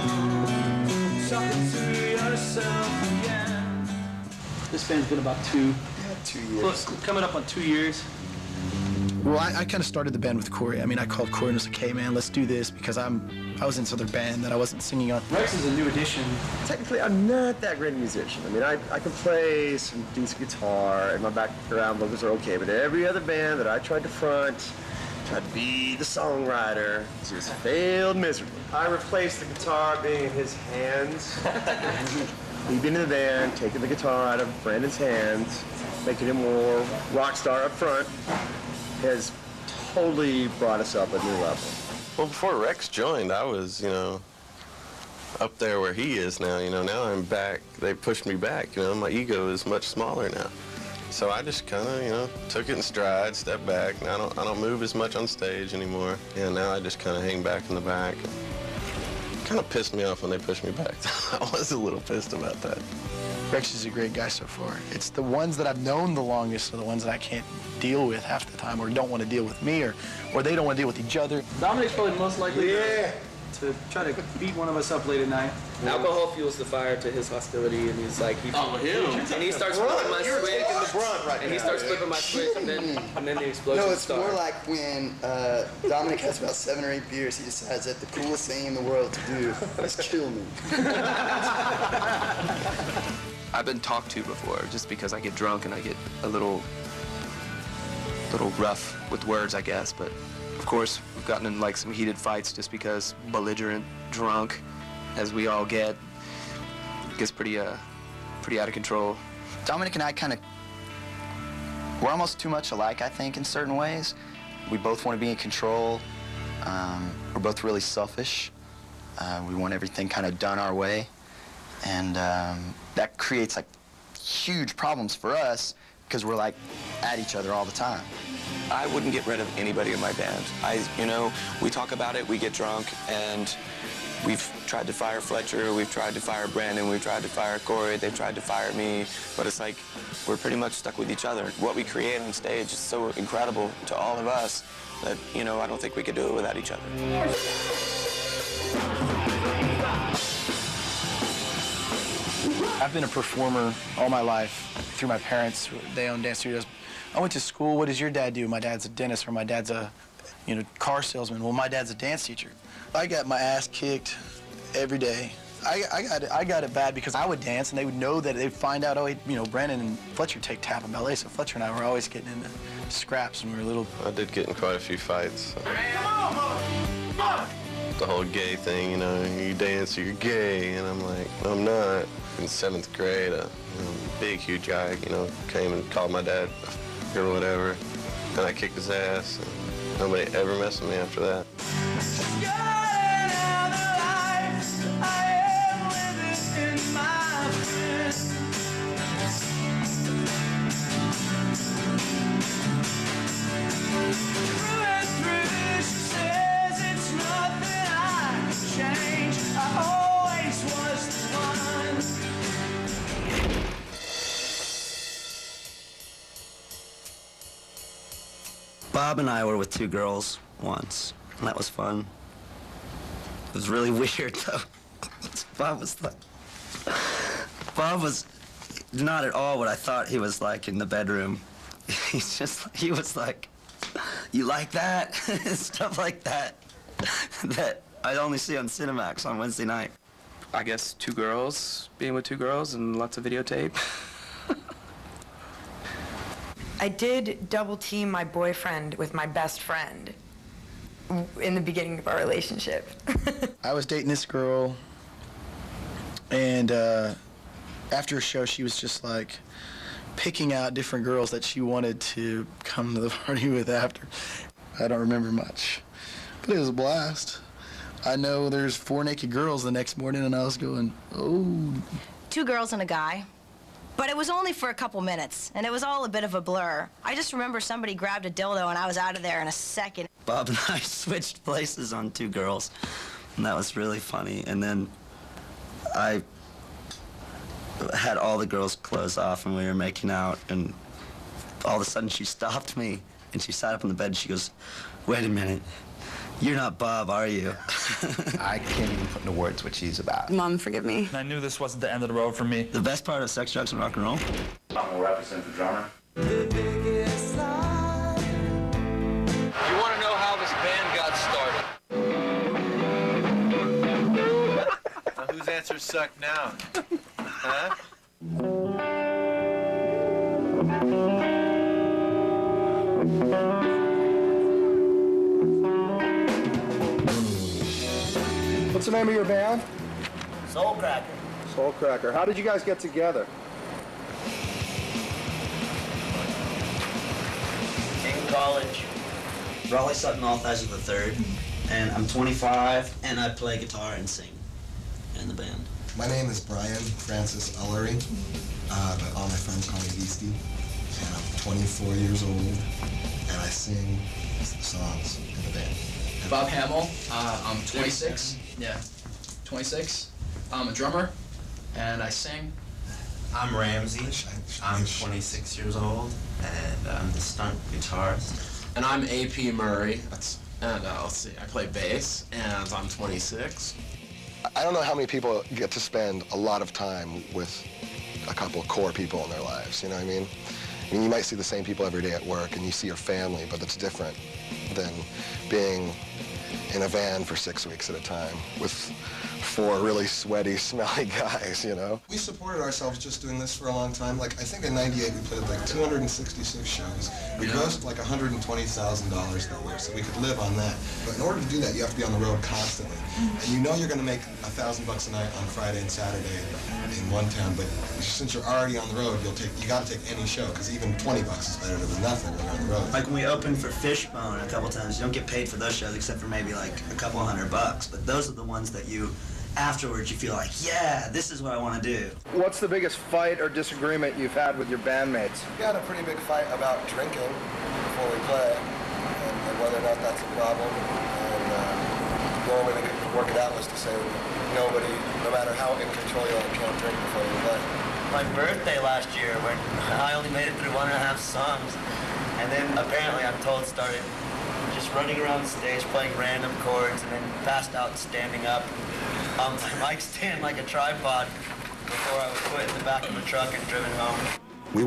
This band's been about 2 years. Well, coming up on 2 years. Well, I kind of started the band with Corey. I mean, I called Corey and was like, hey, man, let's do this because I was in this other band that I wasn't singing on. Rex is a new addition. Technically, I'm not that great a musician. I mean, I can play some decent guitar, and my background vocals are okay, but every other band that I tried to front, tried to be the songwriter, just failed miserably. I replaced the guitar being in his hands. We've been in the band, taking the guitar out of Brandon's hands, making him more rock star up front, has totally brought us up a new level. Well, before Rex joined, I was, you know, up there where he is now. You know, now I'm back. They pushed me back. You know, my ego is much smaller now. So I just kind of, you know, took it in stride, stepped back. Now I don't move as much on stage anymore. Yeah, now I just kind of hang back in the back. Kind of pissed me off when they pushed me back. I was a little pissed about that. Rex is a great guy so far. It's the ones that I've known the longest are the ones that I can't deal with half the time, or don't want to deal with me, or they don't want to deal with each other. Dominic's probably most likely to try to beat one of us up late at night. Alcohol fuels the fire to his hostility, and he's like, and he starts flipping my switch, and he starts flipping my switch, and then the explosion No, it's starts. more like when Dominic has about 7 or 8 beers, he decides that the coolest thing in the world to do is kill me. I've been talked to before, just because I get drunk and I get a little rough with words, I guess. But of course, we've gotten in like some heated fights just because belligerent, drunk, as we all get, gets pretty out of control. Dominic and I we're almost too much alike, I think, in certain ways. We both want to be in control. We're both really selfish. We want everything kind of done our way. And that creates like huge problems for us because we're like at each other all the time. I wouldn't get rid of anybody in my band. We talk about it, we get drunk, and we've tried to fire Fletcher, we've tried to fire Brandon, we've tried to fire Corey, they've tried to fire me, but it's like we're pretty much stuck with each other. What we create on stage is so incredible to all of us that, I don't think we could do it without each other. I've been a performer all my life through my parents. They own dance studios. I went to school. What does your dad do? My dad's a dentist, or my dad's a, car salesman. Well, my dad's a dance teacher. I got my ass kicked every day. I got it bad because I would dance, and they would know that they'd find out, Brandon and Fletcher take tap in ballet, so Fletcher and I were always getting into scraps when we were little. I did get in quite a few fights. The whole gay thing, you dance or you're gay, and I'm like, no, I'm not. In 7th grade, a big, huge guy, came and called my dad or whatever, and I kicked his ass. And nobody ever messed with me after that. Bob and I were with 2 girls once, and that was fun. It was really weird, though. Bob was not at all what I thought he was like in the bedroom. He was like, you like that? Stuff like that, that I only see on Cinemax on Wednesday night. I guess 2 girls, being with 2 girls and lots of videotape. I did double team my boyfriend with my best friend in the beginning of our relationship. I was dating this girl, and after a show, she was just like picking out different girls that she wanted to come to the party with after. I don't remember much, but it was a blast. I know there's 4 naked girls the next morning, and I was going, oh. 2 girls and a guy. But it was only for a couple minutes, and it was all a bit of a blur. I just remember somebody grabbed a dildo, and I was out of there in a second. Bob and I switched places on 2 girls, and that was really funny. And then I had all the girls' clothes off, and we were making out, and all of a sudden she stopped me, and she sat up on the bed, and she goes, wait a minute. You're not Bob, are you? I can't even put into words what she's about. Mom, forgive me. I knew this wasn't the end of the road for me. The best part of Sex, Drugs, and Rock and Roll I'm gonna represent the drummer. The biggest lie. You want to know how this band got started? Whose answers suck now? Huh? What's the name of your band? Soul Cracker. Soul Cracker. How did you guys get together? In college. Raleigh Sutton Althazer III, and I'm 25, and I play guitar and sing in the band. My name is Brian Francis Ellery, but all my friends call me Beastie, and I'm 24 years old, and I sing songs in the band. Bob Hamill, I'm 26, 26. I'm a drummer, and I sing. I'm Ramsey, I'm 26 years old, and I'm the stunt guitarist. And I'm AP Murray, and let's see, I play bass, and I'm 26. I don't know how many people get to spend a lot of time with a couple of core people in their lives, you know what I mean? I mean, you might see the same people every day at work, and you see your family, but it's different than being in a van for 6 weeks at a time with 4 really sweaty, smelly guys, you know? We supported ourselves just doing this for a long time. Like, I think in '98 we played like 266 shows. We grossed like $120,000 that year, so we could live on that. But in order to do that, you have to be on the road constantly. And you know you're going to make $1,000 a night on Friday and Saturday in one town, but since you're already on the road, you got to take any show, because even $20 is better than nothing when you're on the road. Like when we opened for Fishbone a couple times, you don't get paid for those shows except for maybe like a couple $100, but those are the ones that you, afterwards, you feel like, yeah, this is what I want to do. What's the biggest fight or disagreement you've had with your bandmates? We had a pretty big fight about drinking before we play, and whether or not that's a problem. And the only way they could work it out was to say nobody, no matter how in control you are, can't drink before you play. My birthday last year, when I only made it through 1.5 songs, and then apparently I'm told started just running around the stage playing random chords, and then passed out standing up on my mic stand like a tripod before I was put in the back of the truck and driven home. We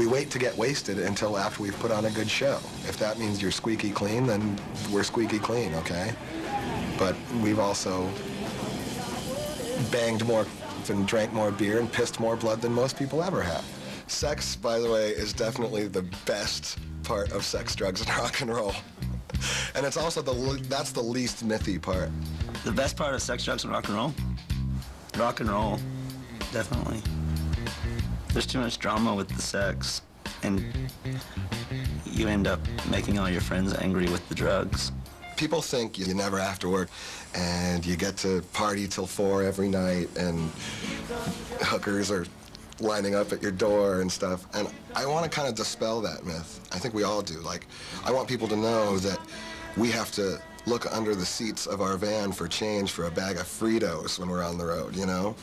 wait to get wasted until after we've put on a good show. If that means you're squeaky clean, then we're squeaky clean, okay? But we've also banged more and drank more beer and pissed more blood than most people ever have. Sex, by the way, is definitely the best part of sex, drugs, and rock and roll. And it's also that's the least mythy part. The best part of sex, drugs, and rock and roll? Rock and roll, definitely. There's too much drama with the sex, and you end up making all your friends angry with the drugs. People think you never after work, and you get to party till 4 every night, and hookers are lining up at your door and stuff. And I want to kind of dispel that myth. I think we all do. Like, I want people to know that we have to look under the seats of our van for change for a bag of Fritos when we're on the road, you know?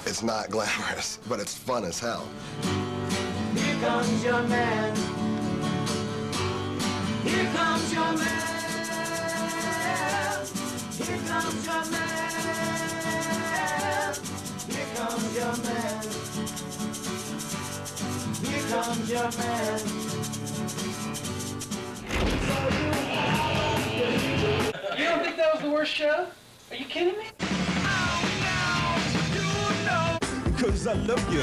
It's not glamorous, but it's fun as hell. Here comes your man. Here comes your man. Here comes your man. Here comes your man. Here comes your man. You don't think that was the worst show? Are you kidding me? Because I love you.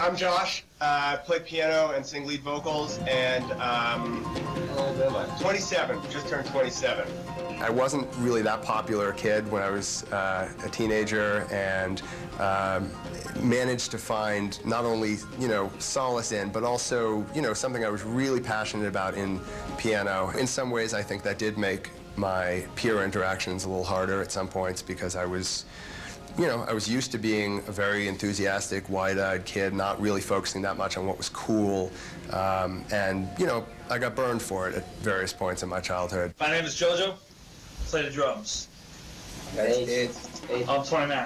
I'm Josh. I play piano and sing lead vocals, and 27, just turned 27. I wasn't really that popular kid when I was a teenager, and managed to find not only, solace in, but also, something I was really passionate about in piano. In some ways, I think that did make my peer interactions a little harder at some points, because I was used to being a very enthusiastic, wide-eyed kid, not really focusing that much on what was cool. And I got burned for it at various points in my childhood. My name is Jojo. Play the drums. I'm 29.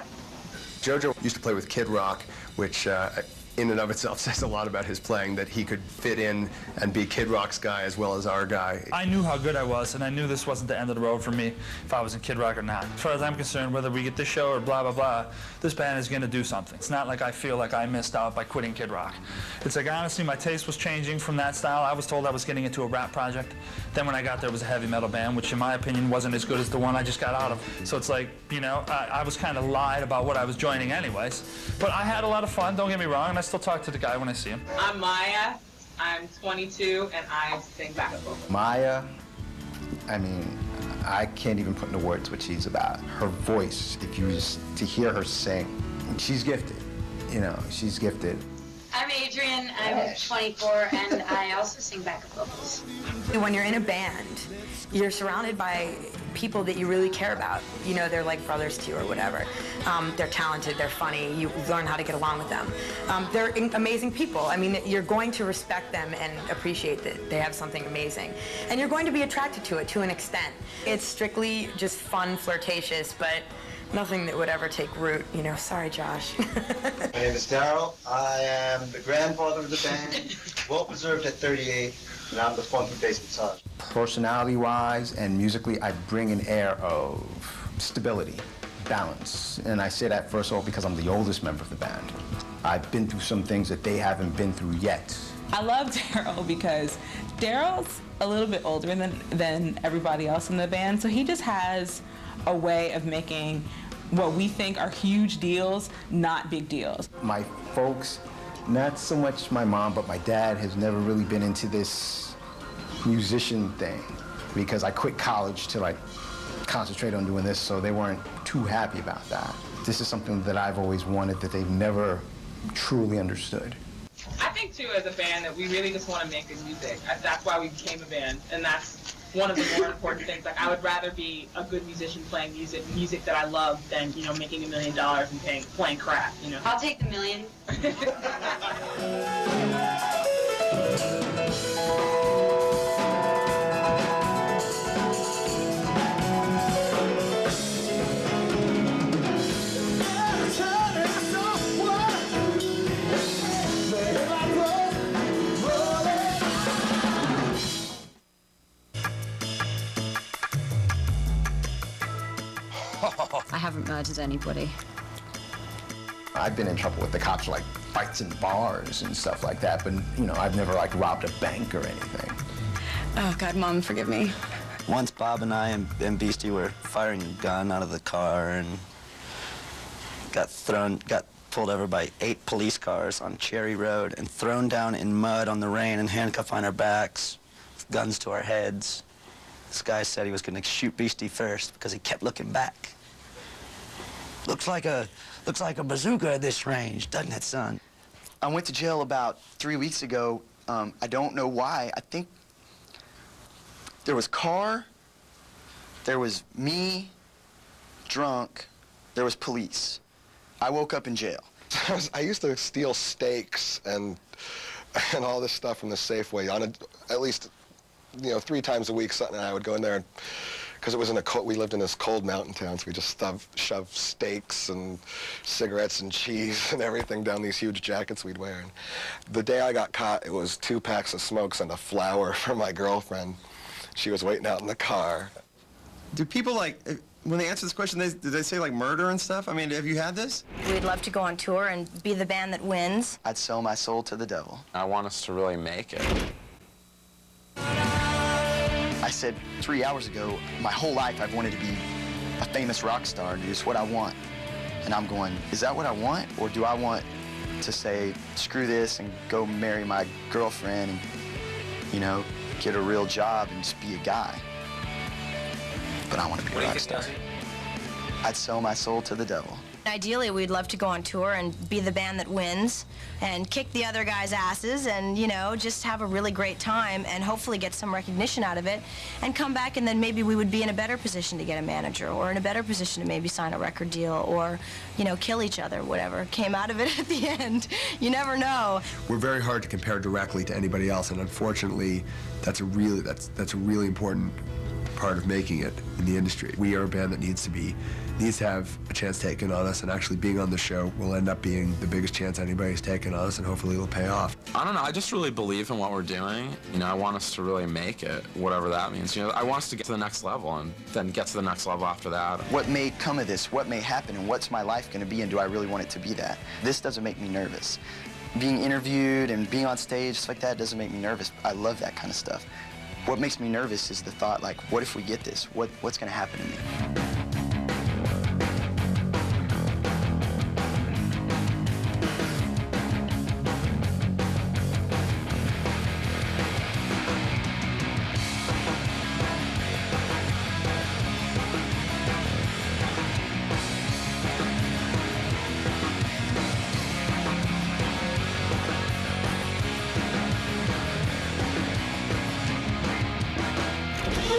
JoJo used to play with Kid Rock, which in and of itself says a lot about his playing, that he could fit in and be Kid Rock's guy as well as our guy. I knew how good I was, and I knew this wasn't the end of the road for me if I was in Kid Rock or not. As far as I'm concerned, whether we get this show or blah, blah, blah, this band is going to do something. It's not like I feel like I missed out by quitting Kid Rock. It's like, honestly, my taste was changing from that style. I was told I was getting into a rap project. Then when I got there, it was a heavy metal band, which in my opinion wasn't as good as the one I just got out of. So it's like, you know, I was kind of lied about what I was joining anyways. But I had a lot of fun, don't get me wrong, and I still talk to the guy when I see him. I'm Maya. I'm 22, and I sing backup vocals. Maya, I mean, I can't even put into words what she's about. Her voice, if you was to hear her sing, she's gifted. You know, she's gifted. I'm Adrian, I'm 24, and I also sing backup vocals. When you're in a band, you're surrounded by people that you really care about. You know, they're like brothers to you or whatever. They're talented, they're funny, you learn how to get along with them. They're amazing people. I mean, you're going to respect them and appreciate that they have something amazing. And you're going to be attracted to it to an extent. It's strictly just fun, flirtatious, but nothing that would ever take root, you know. Sorry, Josh. My name is Daryl. I am the grandfather of the band, well preserved at 38, and I'm the funky bass massage. Personality-wise and musically, I bring an air of stability, balance. And I say that first of all because I'm the oldest member of the band. I've been through some things that they haven't been through yet. I love Daryl because Daryl's a little bit older than everybody else in the band, so he just has a way of making what we think are huge deals not big deals. My folks, not so much my mom, but my dad has never really been into this musician thing because I quit college to like concentrate on doing this, so they weren't too happy about that. This is something that I've always wanted that they've never truly understood. I think, too, as a band, that we really just want to make good music. That's why we became a band, and that's one of the more important things. Like, I would rather be a good musician playing music that I love than, you know, making $1 million and playing crap, you know. I'll take the $1 million. I haven't murdered anybody. I've been in trouble with the cops for like fights in bars and stuff like that, but you know, I've never like robbed a bank or anything. Oh God, Mom, forgive me. Once Bob and I and Beastie were firing a gun out of the car and got pulled over by 8 police cars on Cherry Road and thrown down in mud on the rain and handcuffed on our backs, with guns to our heads. This guy said he was going to shoot Beastie first because he kept looking back. Looks like a bazooka at this range, doesn't it, son? I went to jail about 3 weeks ago. I don't know why. I think there was Carr, there was me, drunk, there was police. I woke up in jail. I used to steal steaks and all this stuff from the Safeway on at least, you know, 3 times a week. Sutton and I would go in there, because it was we lived in this cold mountain town, so we just shoved steaks and cigarettes and cheese and everything down these huge jackets we'd wear. And the day I got caught, it was 2 packs of smokes and a flower for my girlfriend. She was waiting out in the car. Do people like, when they answer this question, do they say like murder and stuff? I mean, have you had this? We'd love to go on tour and be the band that wins. I'd sell my soul to the devil. I want us to really make it. I said 3 hours ago, my whole life I've wanted to be a famous rock star, and it's what I want. And I'm going, is that what I want? Or do I want to say, screw this and go marry my girlfriend and, you know, get a real job and just be a guy? But I want to be a rock star. I'd sell my soul to the devil. Ideally, we'd love to go on tour and be the band that wins and kick the other guys' asses and, you know, just have a really great time and hopefully get some recognition out of it and come back, and then maybe we would be in a better position to get a manager or in a better position to maybe sign a record deal or, you know, kill each other, whatever came out of it at the end. You never know. We're very hard to compare directly to anybody else, and unfortunately, that's a really important part of making it in the industry. We are a band that needs to have a chance taken on us, and actually being on the show will end up being the biggest chance anybody's taken on us, and hopefully it'll pay off. I don't know, I just really believe in what we're doing. You know, I want us to really make it, whatever that means. You know, I want us to get to the next level and then get to the next level after that. What may come of this? What may happen? And what's my life going to be? And do I really want it to be that? This doesn't make me nervous. Being interviewed and being on stage, stuff like that, doesn't make me nervous. I love that kind of stuff. What makes me nervous is the thought, like, what if we get this? What's going to happen to me?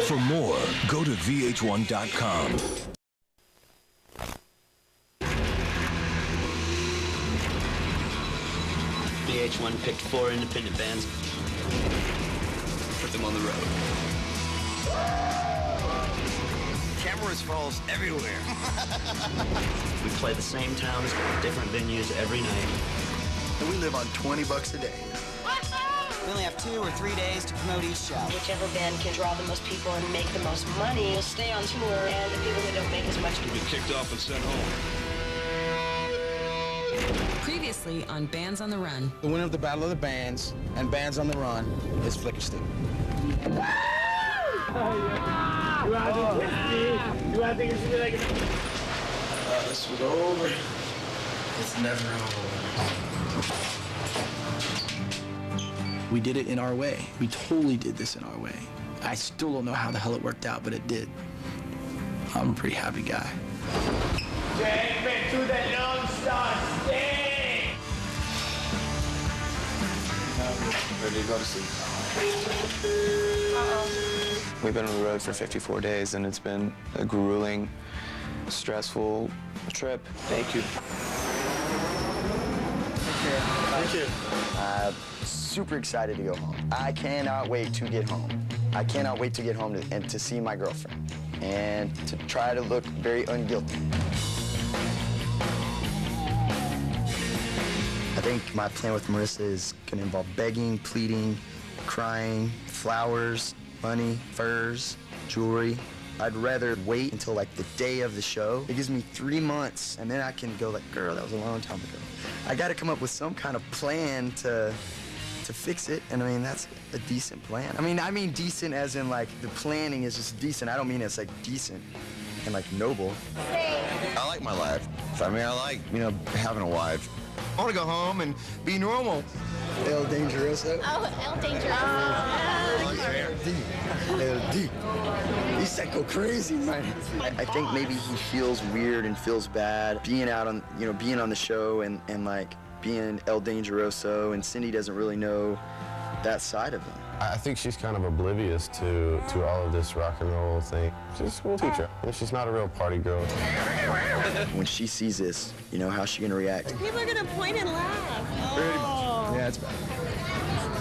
For more, go to VH1.com. VH1 picked 4 independent bands, put them on the road. Cameras falls everywhere. We play the same towns, different venues every night. And we live on $20 a day. We only have 2 or 3 days to promote each show. Whichever band can draw the most people and make the most money will stay on tour, and the people that don't make as much will be kicked off and sent home. Previously on Bands on the Run. The winner of the Battle of the Bands and Bands on the Run is Flickerstick. This was over. It's never over. We did it in our way. We totally did this in our way. I still don't know how the hell it worked out, but it did. I'm a pretty happy guy. Take me to the Lone Star State! Ready to go to sleep? We've been on the road for 54 days, and it's been a grueling, stressful trip. Thank you. Thank you. Super excited to go home. I cannot wait to get home. I cannot wait to get home and to see my girlfriend and to try to look very unguilty. I think my plan with Marissa is going to involve begging, pleading, crying, flowers, money, furs, jewelry. I'd rather wait until like the day of the show. It gives me 3 months, and then I can go like, girl, that was a long time ago. I got to come up with some kind of plan to fix it, and I mean, that's a decent plan. I mean decent as in like the planning is just decent. I don't mean it's like decent and like noble. I like my life. I mean, I like, having a wife. I want to go home and be normal. El Dangeroso. Oh, El Dangeroso. LD. He's psycho crazy, man. I think maybe he feels weird and feels bad being out on, being on the show and like being El Dangeroso, and Cindy doesn't really know that side of him. I think she's kind of oblivious to all of this rock and roll thing. She's a school teacher. She's not a real party girl. When she sees this, how's she gonna react? People are gonna point and laugh. Oh. Yeah, it's bad.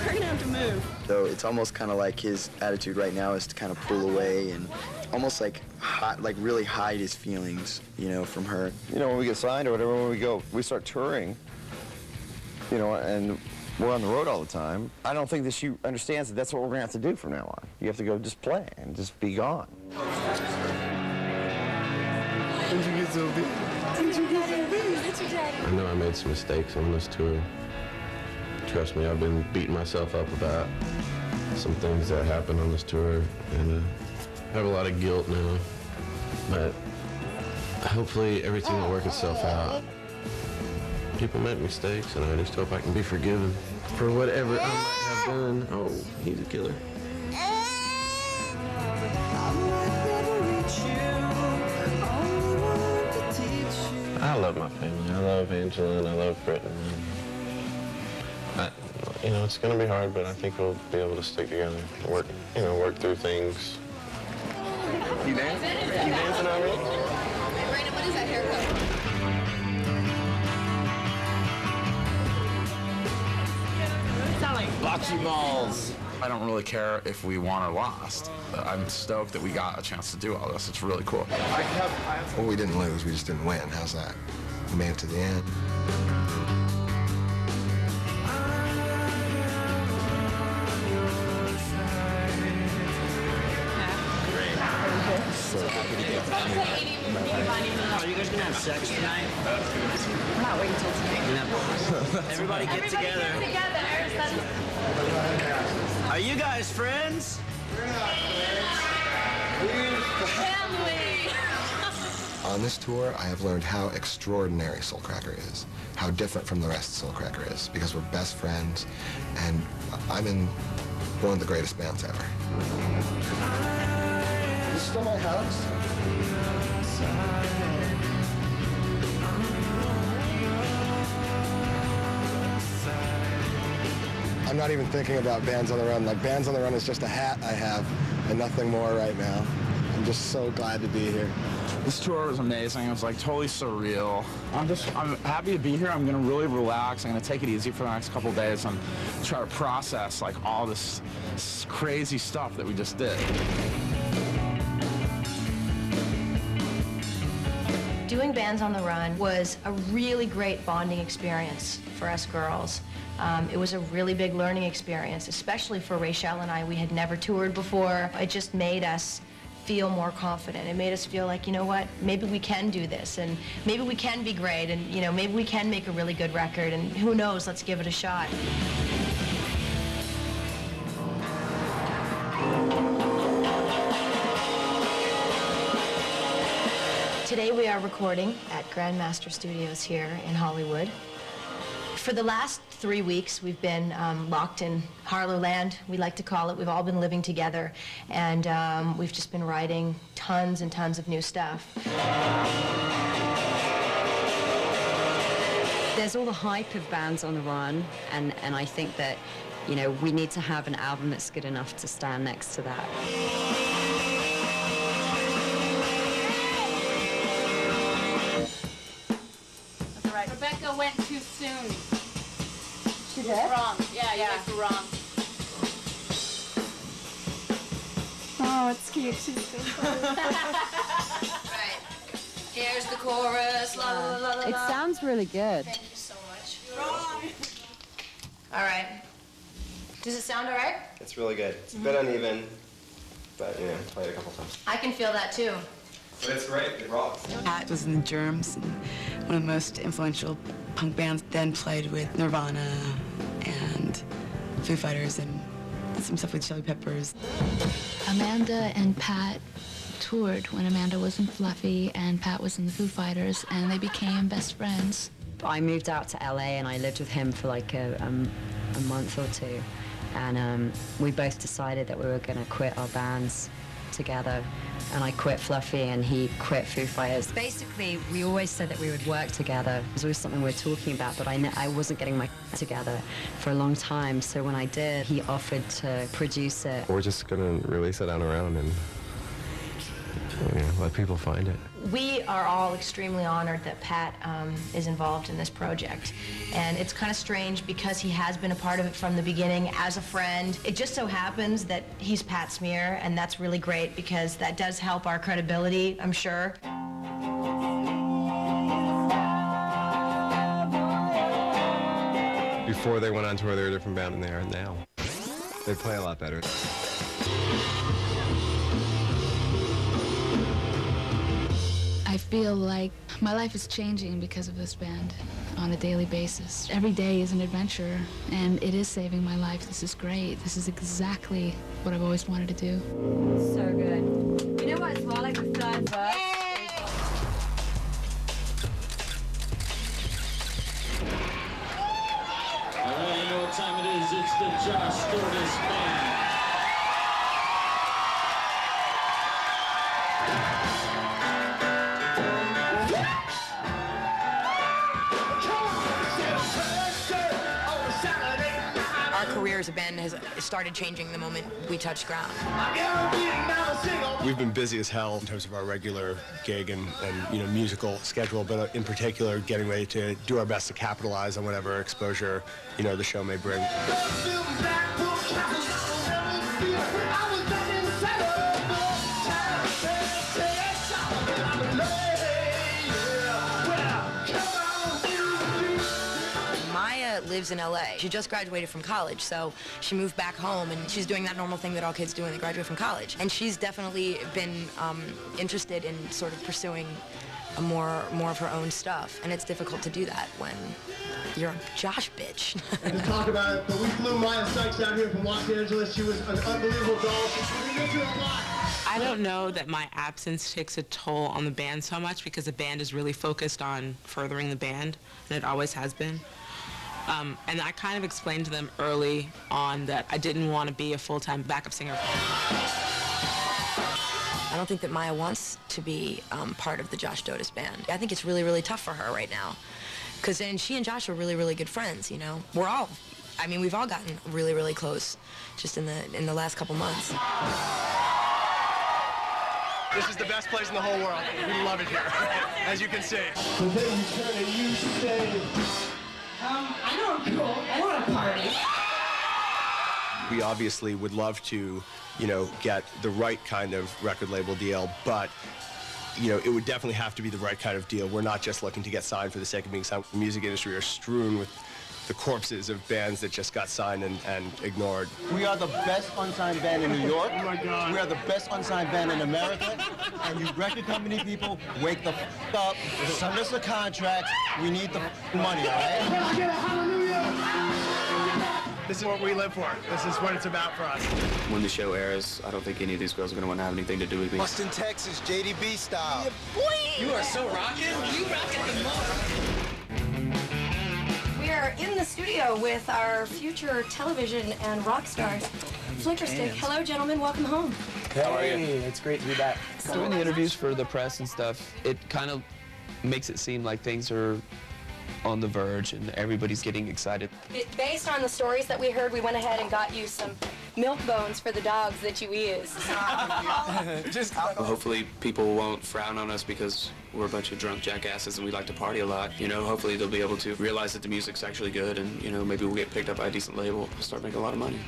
We're gonna have to move. So it's almost kind of like his attitude right now is to kind of pull away and almost like really hide his feelings, from her. When we get signed or whatever, when we go, we start touring, and we're on the road all the time. I don't think that she understands that that's what we're gonna have to do from now on. You have to go just play and just be gone. Did you get so big? I know I made some mistakes on this tour. Trust me, I've been beating myself up about some things that happened on this tour, and I have a lot of guilt now. But hopefully everything will work itself out. People make mistakes, and I just hope I can be forgiven for whatever I might have done. Oh, he's a killer. I love my family. I love Angela and I love Britton. It's going to be hard, but I think we'll be able to stick together, work through things. You dancing? You dancing already? Brandon, what is that haircut? Bocce balls. I don't really care if we won or lost. I'm stoked that we got a chance to do all this. It's really cool. Well, we didn't lose, we just didn't win. How's that? We made it to the end. So happy to get Are you guys gonna have sex tonight? We're not waiting till tonight. Everybody get together. Are you guys friends? We're not friends. Family. On this tour, I have learned how extraordinary Soulcracker is, how different from the rest of Soulcracker is, because we're best friends, and I'm in one of the greatest bands ever. Is this still my house? I'm not even thinking about Bands on the Run. Like, Bands on the Run is just a hat I have and nothing more right now. I'm just so glad to be here. This tour was amazing. It was like totally surreal. I'm happy to be here. I'm gonna really relax. I'm gonna take it easy for the next couple of days and try to process like all this crazy stuff that we just did. Doing Bands on the Run was a really great bonding experience for us girls. It was a really big learning experience, especially for Rachel and I. We had never toured before. It just made us feel more confident. It made us feel like, you know what, maybe we can do this, and maybe we can be great, and you know, maybe we can make a really good record, and who knows, let's give it a shot. Today we are recording at Grandmaster Studios here in Hollywood. For the last 3 weeks, we've been locked in Harlow Land, we like to call it. We've all been living together, and we've just been writing tons and tons of new stuff. There's all the hype of Bands on the Run, and I think that, you know, we need to have an album that's good enough to stand next to that. Rebecca went too soon. She did? Wrong. Yeah, you guys were wrong. Oh, it's cute. She's so Right. Here's the chorus. La, la, la, la, It la. sounds really good. Thank you so much. Wrong. All right. Does it sound all right? It's really good. It's a bit uneven, but, you know, play it a couple times. I can feel that too. But it's great. It rocks. Pat was in the Germs, one of the most influential punk bands. Then played with Nirvana and Foo Fighters and did some stuff with Chili Peppers. Amanda and Pat toured when Amanda was in Fluffy and Pat was in the Foo Fighters, and they became best friends. I moved out to LA and I lived with him for like a month or two, and we both decided that we were going to quit our bands together, and I quit Fluffy and he quit Foo Fighters. Basically, we always said that we would work together. It was always something we were talking about, but I wasn't getting my together for a long time, so when I did, he offered to produce it. We're just gonna release it on our own and let people find it. We are all extremely honored that Pat is involved in this project. And it's kind of strange because he has been a part of it from the beginning as a friend. It just so happens that he's Pat Smear, and that's really great because that does help our credibility, I'm sure. Before they went on tour, they were a different band than they are now. They play a lot better. I feel like my life is changing because of this band on a daily basis. Every day is an adventure, and it is saving my life. This is great. This is exactly what I've always wanted to do. So good. You know what, as well, like the third verse. All right, you know what time it is. It's the Josh Stordis Band. Our career as a band has started changing the moment we touched ground. We've been busy as hell in terms of our regular gig and musical schedule, but in particular getting ready to do our best to capitalize on whatever exposure the show may bring. Lisa lives in LA. She just graduated from college, so she moved back home, and she's doing that normal thing that all kids do when they graduate from college. And she's definitely been interested in sort of pursuing more of her own stuff, and it's difficult to do that when you're a Josh bitch. To talk about it, but we flew Maya Sykes down here from Los Angeles. She was an unbelievable doll. We've been through a lot. I don't know that my absence takes a toll on the band so much because the band is really focused on furthering the band, and it always has been. And I kind of explained to them early on that I didn't want to be a full-time backup singer. I don't think that Maya wants to be part of the Josh Dotis band. I think it's really, really tough for her right now. Because she and Josh are really, really good friends, you know? We've all gotten really, really close just in the last couple months. This is the best place in the whole world. We love it here, as you can see. But then you turn and you say, I know I'm cool. I want to party. We obviously would love to, get the right kind of record label deal, but it would definitely have to be the right kind of deal. We're not just looking to get signed for the sake of being signed. The music industry are strewn with the corpses of bands that just got signed and ignored. We are the best unsigned band in New York. Oh my God. We are the best unsigned band in America. And you record company people, wake the up, send us a contract. We need the money, all right? This is what we live for. This is what it's about for us. When the show airs, I don't think any of these girls are going to want to have anything to do with me. Austin, Texas, JDB style. You are so rockin'. You rockin' the most. We are in the studio with our future television and rock stars, Flickerstick. Hello, gentlemen. Welcome home. How are you? It's great to be back. Doing the interviews for the press and stuff, it kind of makes it seem like things are on the verge and everybody's getting excited. Based on the stories that we heard, we went ahead and got you some milk bones for the dogs that you use. Well, hopefully people won't frown on us because we're a bunch of drunk jackasses and we like to party a lot. Hopefully they'll be able to realize that the music's actually good and, maybe we'll get picked up by a decent label and start making a lot of money.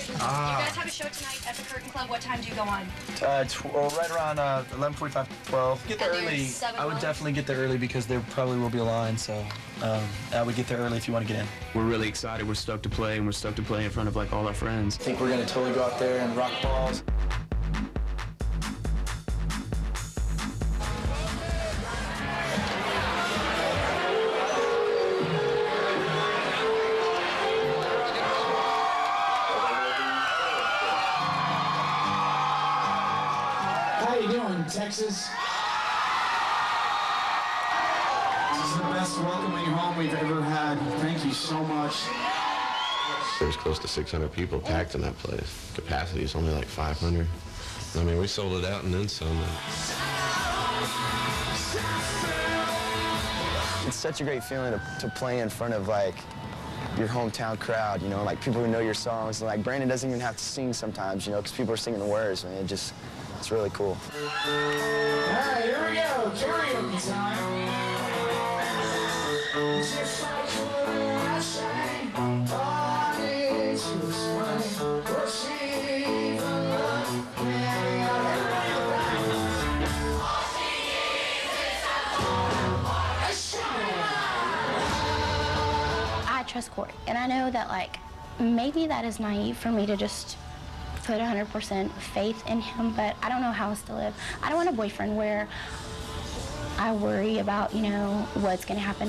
You guys have a show tonight at the Curtain Club. What time do you go on? Right around 11:45 to 12. Get there early. I would definitely get there early because there probably will be a line, so I would get there early if you want to get in. We're really excited. We're stoked to play, and we're stoked to play in front of all our friends. I think we're going to totally go out there and rock balls. Texas. This is the best welcoming home we've ever had. Thank you so much. There's close to 600 people packed in that place. Capacity is only like 500. We sold it out and then some. It's such a great feeling to play in front of your hometown crowd, people who know your songs. Brandon doesn't even have to sing sometimes, because people are singing the words, man. It's really cool. All right, here we go. Karaoke time. Just like when I sang, party to swing, receive I trust Corey, and I know that, maybe that is naive for me to just put 100% faith in him, but I don't know how else to live. I don't want a boyfriend where I worry about, what's going to happen.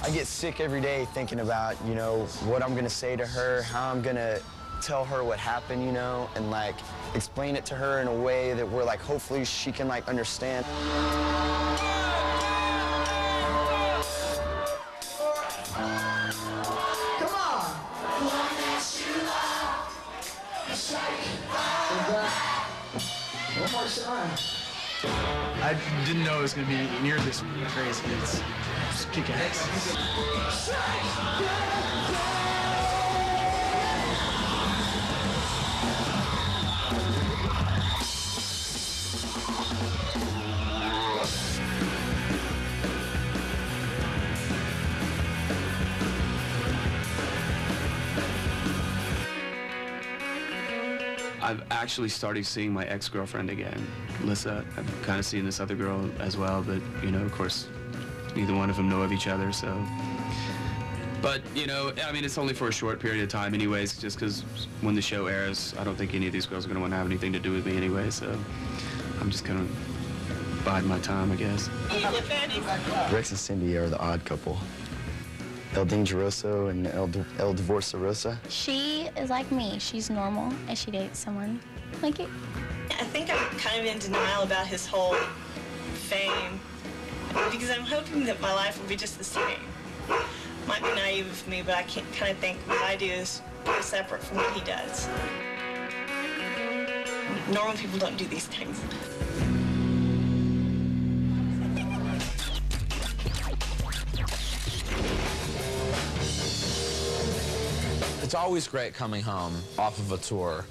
I get sick every day thinking about, what I'm going to say to her, how I'm going to tell her what happened, and, explain it to her in a way that we're, hopefully she can, understand. One more time. I didn't know it was going to be near this crazy. It's just kick ass. I've actually started seeing my ex-girlfriend again, Lisa. I'm kind of seeing this other girl as well, but, of course, neither one of them know of each other, so. But, you know, I mean, it's only for a short period of time anyways, just because when the show airs, I don't think any of these girls are going to want to have anything to do with me anyway, so I'm just going to bide my time, I guess. Rex and Cindy are the odd couple. El Dangeroso and El Divorcerosa. She is like me. She's normal, and she dates someone like you. I think I'm kind of in denial about his whole fame because I'm hoping that my life will be just the same. Might be naive of me, but I can't kind of think what I do is pretty separate from what he does. Normal people don't do these things. It's always great coming home off of a tour,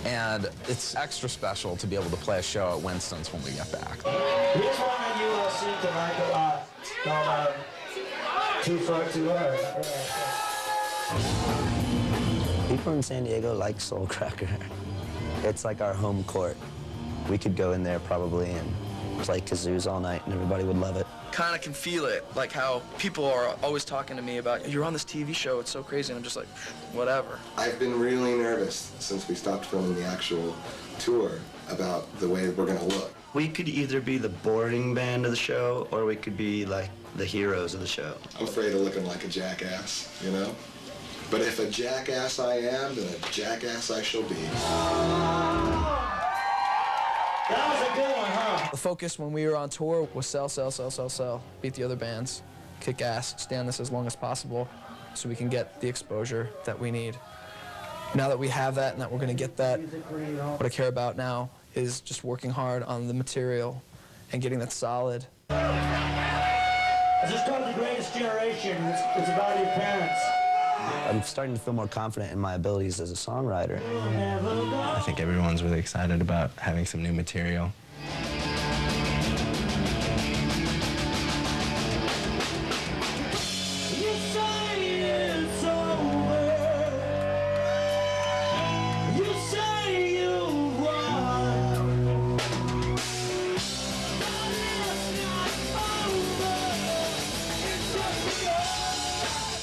and it's extra special to be able to play a show at Winston's when we get back. Which one of you will sing tonight a lot? Don't, too far, too hard. People in San Diego like Soul Cracker. It's like our home court. We could go in there probably and play kazoos all night and everybody would love it. Kind of can feel it, like how people are always talking to me about, you're on this TV show, it's so crazy, and I'm just like, whatever. I've been really nervous since we stopped filming the actual tour about the way we're gonna look. We could either be the boring band of the show or we could be like the heroes of the show. I'm afraid of looking like a jackass, you know? But if a jackass I am, then a jackass I shall be. That was a good one, huh? The focus when we were on tour was sell, beat the other bands, kick ass, stay on this as long as possible so we can get the exposure that we need. Now that we have that and that we're going to get that, what I care about now is just working hard on the material and getting that solid. It's just called The Greatest Generation. It's about your parents. I'm starting to feel more confident in my abilities as a songwriter. I think everyone's really excited about having some new material.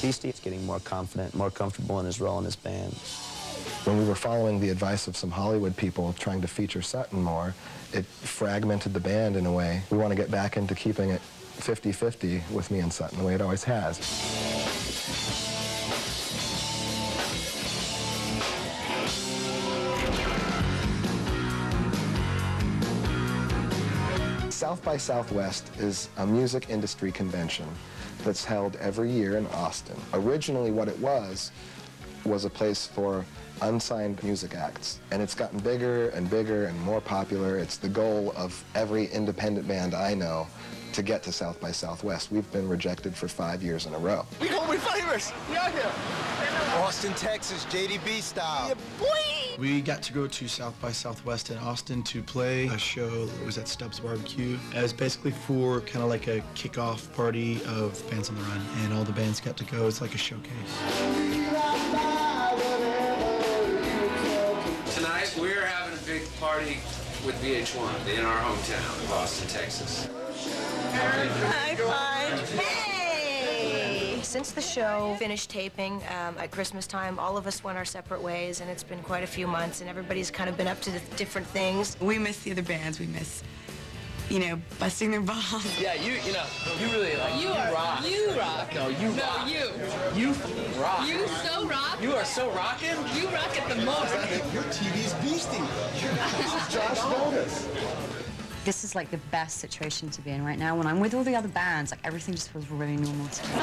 Beastie's getting more confident, more comfortable in his role in his band. When we were following the advice of some Hollywood people trying to feature Sutton more, it fragmented the band in a way. We want to get back into keeping it 50-50 with me and Sutton, the way it always has. South by Southwest is a music industry convention that's held every year in Austin. Originally what it was a place for unsigned music acts, and it's gotten bigger and bigger and more popular. It's the goal of every independent band I know to get to South by Southwest. We've been rejected for 5 years in a row. We gonna be famous! We out here! Austin, Texas, JDB style. Yeah, boy! We got to go to South by Southwest in Austin to play a show that was at Stubbs Barbecue. It was basically for kind of like a kickoff party of Bands on the Run, and all the bands got to go. It's like a showcase. Tonight, we're having a big party with VH1 in our hometown of Austin, Texas. High five. Hey! Since the show finished taping at Christmas time, all of us went our separate ways, and it's been quite a few months, and everybody's kind of been up to different things. We miss the other bands. We miss, you know, busting their balls. Yeah, you really like, you rock. You rock. No, you rock. You rock. You so rock. You are so rockin'. You rock at the most. Your TV's beastie. This is Josh Lotus. This is like the best situation to be in right now. When I'm with all the other bands, like everything just feels really normal to me.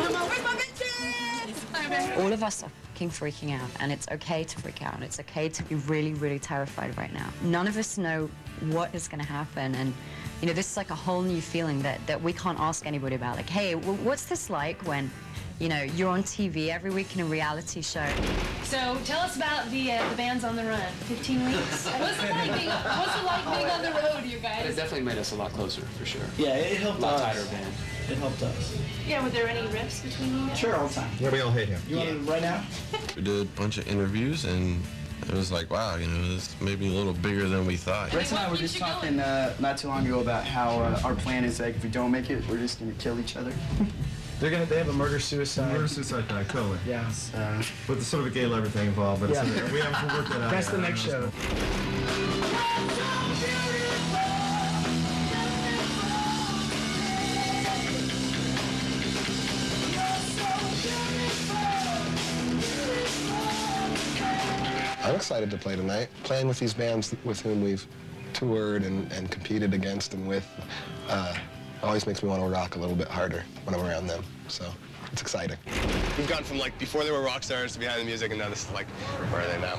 All of us are fucking freaking out, and it's okay to freak out, and it's okay to be really, really terrified right now. None of us know what is gonna happen, and you know, this is like a whole new feeling that we can't ask anybody about. Like, hey, what's this like when, you know, you're on TV every week in a reality show? So tell us about the Bands on the Run. 15 weeks. What's it like being on the road, you guys? It definitely made us a lot closer, for sure. Yeah, it helped us. A lot tighter band. It helped us. Yeah, were there any riffs between you guys? Sure, all the time. Yeah, we all hate him. You want it right now? We did a bunch of interviews, and It was like, wow, you know, it's maybe a little bigger than we thought. Rex and I were just talking not too long ago about how our plan is like if we don't make it, we're just gonna kill each other. They have a murder-suicide. Murder-suicide thing, totally. Yeah. With the sort of a gay lover thing involved, but Yeah. we have to work that out. That's the next show. I'm excited to play tonight. Playing with these bands with whom we've toured and competed against and with always makes me want to rock a little bit harder when I'm around them. So it's exciting. We've gone from like before they were rock stars to behind the music, and now this is like, where are they now?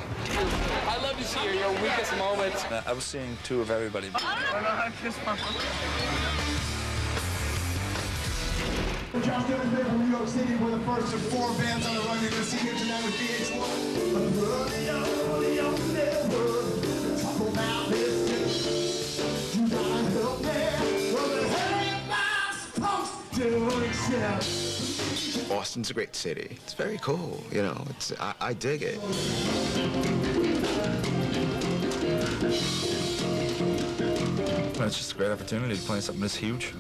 I love to see your weakest moments. I was seeing two of everybody. Josh Dillon from New York City. We're the first of 4 bands on the run. You're going to see here tonight with VH1. Talk about this. You gotta help me. Well, the hell am I supposed to do? Austin's a great city. It's very cool, you know. I dig it. It's just a great opportunity to play something this huge.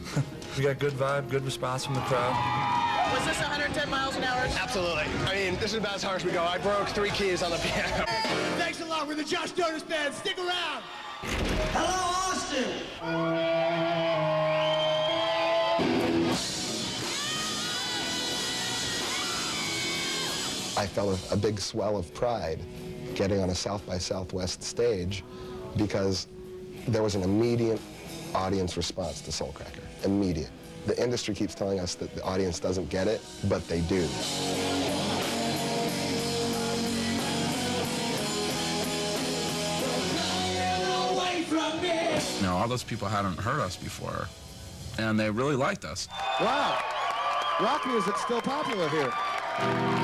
We got good vibe, good response from the crowd. Was this 110 miles an hour? Absolutely. I mean, this is about as hard as we go. I broke 3 keys on the piano. Thanks a lot. We're the Josh Jonas Band. Stick around. Hello, Austin. I felt a big swell of pride getting on a South by Southwest stage because there was an immediate audience response to Soulcracker. Immediate. The industry keeps telling us that the audience doesn't get it, but they do. You know, all those people hadn't heard us before, and they really liked us. Wow. Rock music's still popular here.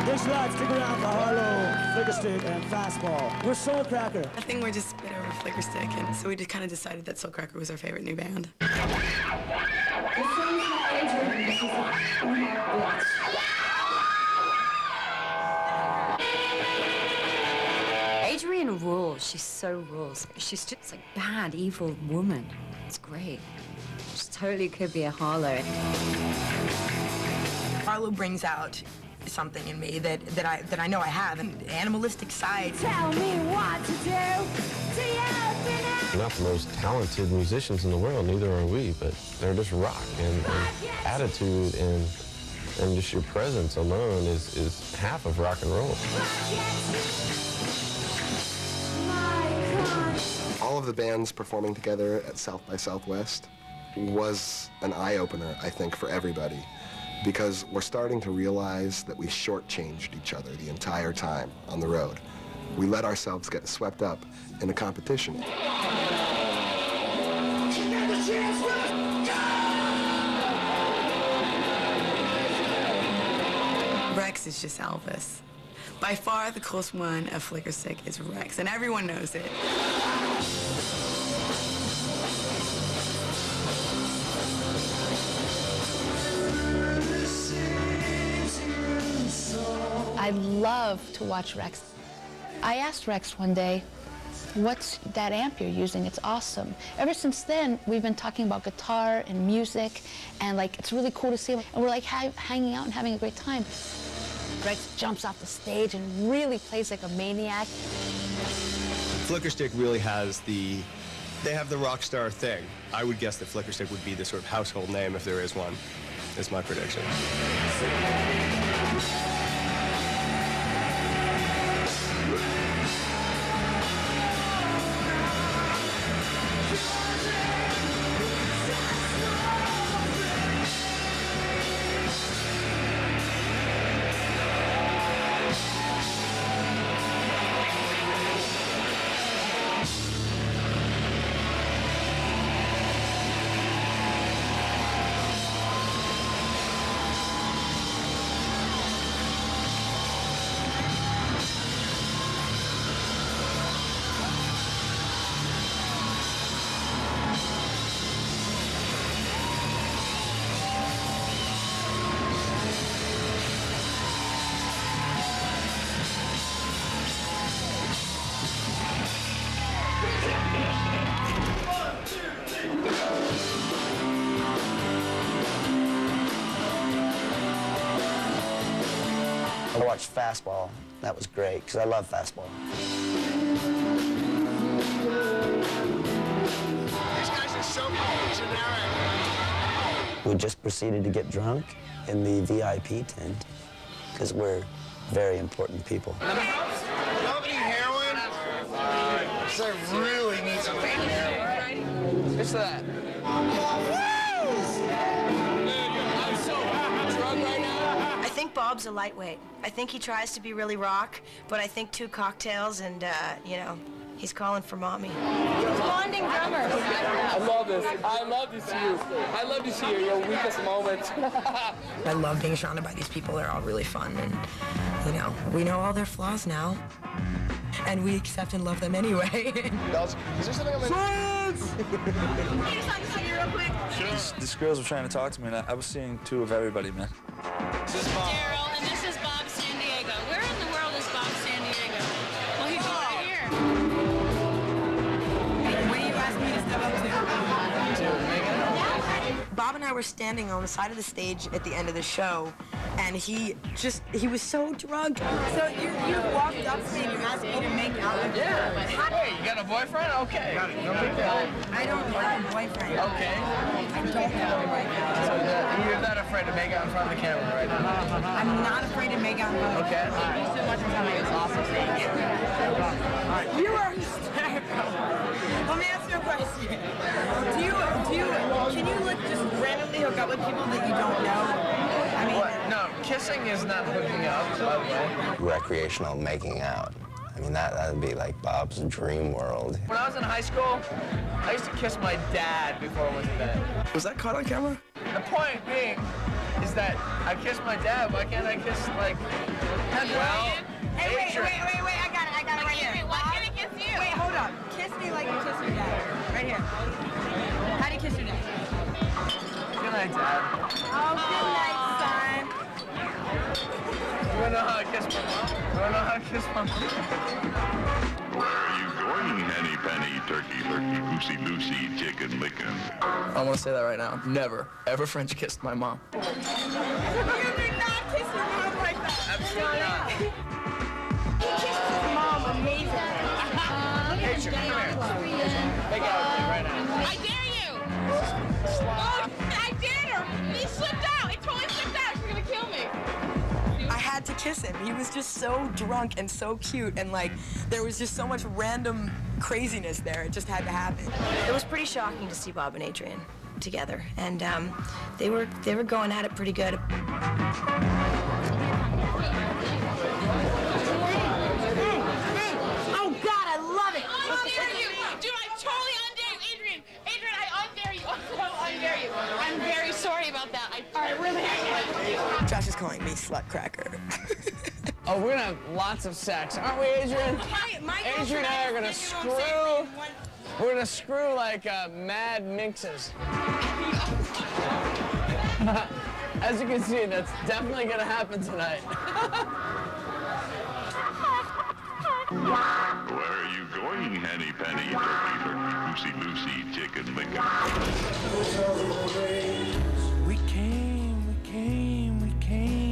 Thanks a lot. Stick around for Harlow, Flicker Stick, and Fastball. We're Soulcracker. I think we're just spit over Flicker Stick, and so we just kind of decided that Soulcracker was our favorite new band. Adrienne rules. She's so rules. She's just like bad, evil woman. It's great. She totally could be a Harlow. Harlow brings out something in me that I know I have, an animalistic side. Tell me what to do. We're not the most talented musicians in the world, neither are we, but they're just rock and attitude and just your presence alone is half of rock and roll. All of the bands performing together at South by Southwest was an eye-opener, I think, for everybody, because we're starting to realize that we shortchanged each other the entire time on the road. We let ourselves get swept up in a competition. Rex is just Elvis. By far, the coolest one of Flicker Stick is Rex, and everyone knows it. I love to watch Rex. I asked Rex one day, what's that amp you're using? It's awesome. Ever since then, we've been talking about guitar and music, and like, it's really cool to see him. And we're like hanging out and having a great time. Rex jumps off the stage and really plays like a maniac. Flicker Stick really has they have the rock star thing. I would guess that Flicker Stick would be the sort of household name if there is one. That's my prediction. I watched Fastball. That was great, because I love Fastball. These guys are so generic. We just proceeded to get drunk in the VIP tent, because we're very important people. Do you have any heroin? So I really need some heroin. What's that? I think Bob's a lightweight. I think he tries to be really rock, but I think 2 cocktails and, you know, he's calling for mommy. Bonding drummer. I love this. I love to see you. I love to see your weakest moments. I love being surrounded by these people. They're all really fun, and, you know, we know all their flaws now. And we accept and love them anyway. Is there something on my... These girls were trying to talk to me, and I was seeing 2 of everybody, man. This is Daryl, and this is Bob San Diego. Where in the world is Bob San Diego? Well, he's right here. What do you ask me to step up to? Bob and I were standing on the side of the stage at the end of the show, and he was so drunk. So you walked up to me and you asked me to make out with you. Yeah. Hey, you got a boyfriend? Okay. I don't have a boyfriend. Okay. I don't have a boyfriend. So you're not afraid to make out in front of the camera right now? I'm not afraid to make out in front of the camera. Okay. Thank you so much for coming. It's awesome seeing you. You are hysterical. Let me ask you a question. Can you like just randomly hook up with people that you don't know? I mean, no, kissing is not hooking up, by the way. Recreational making out. I mean, that would be like Bob's dream world. When I was in high school, I used to kiss my dad before I went to bed. Was that caught on camera? The point being is that I kissed my dad. Why can't I kiss, like, well, hey, wait, I got it right here. Why can't I kiss you? Wait, hold up. Kiss me like you kiss your dad. Right here. How do you kiss your dad? Good night, Dad. Oh, good night, son. You wanna know how I kiss my mom? You wanna know how I kiss my mom? Where are you going, Henny Penny, Turkey Lurkey, Goosey Loosey, Chicken Lickin'? I want to say that right now. Never, ever French kissed my mom. You did not kiss your mom like that. Absolutely not. He kissed his mom amazing. Hey, come here. Make out with me right now. I dare you! Oh, I dared her! He slipped out! It totally slipped out! She's gonna kill me! I had to kiss him. He was just so drunk and so cute, and like there was just so much random craziness there. It just had to happen. It was pretty shocking to see Bob and Adrian together, and they were going at it pretty good. Oh God, I love it! I dare you! Dude, I totally undare you! Adrian! Adrian, I undare you! I undare you! I'm very sorry about that. I really am. Josh is calling me slut cracker. Oh, we're gonna have lots of sex, aren't we, Adrian? Adrian and I are gonna screw. We're gonna screw like mad minxes. As you can see, that's definitely gonna happen tonight. Where are you going, Henny Penny, Turkey Lurkey, Goosey Loosey, Chicken Lickin'? We came.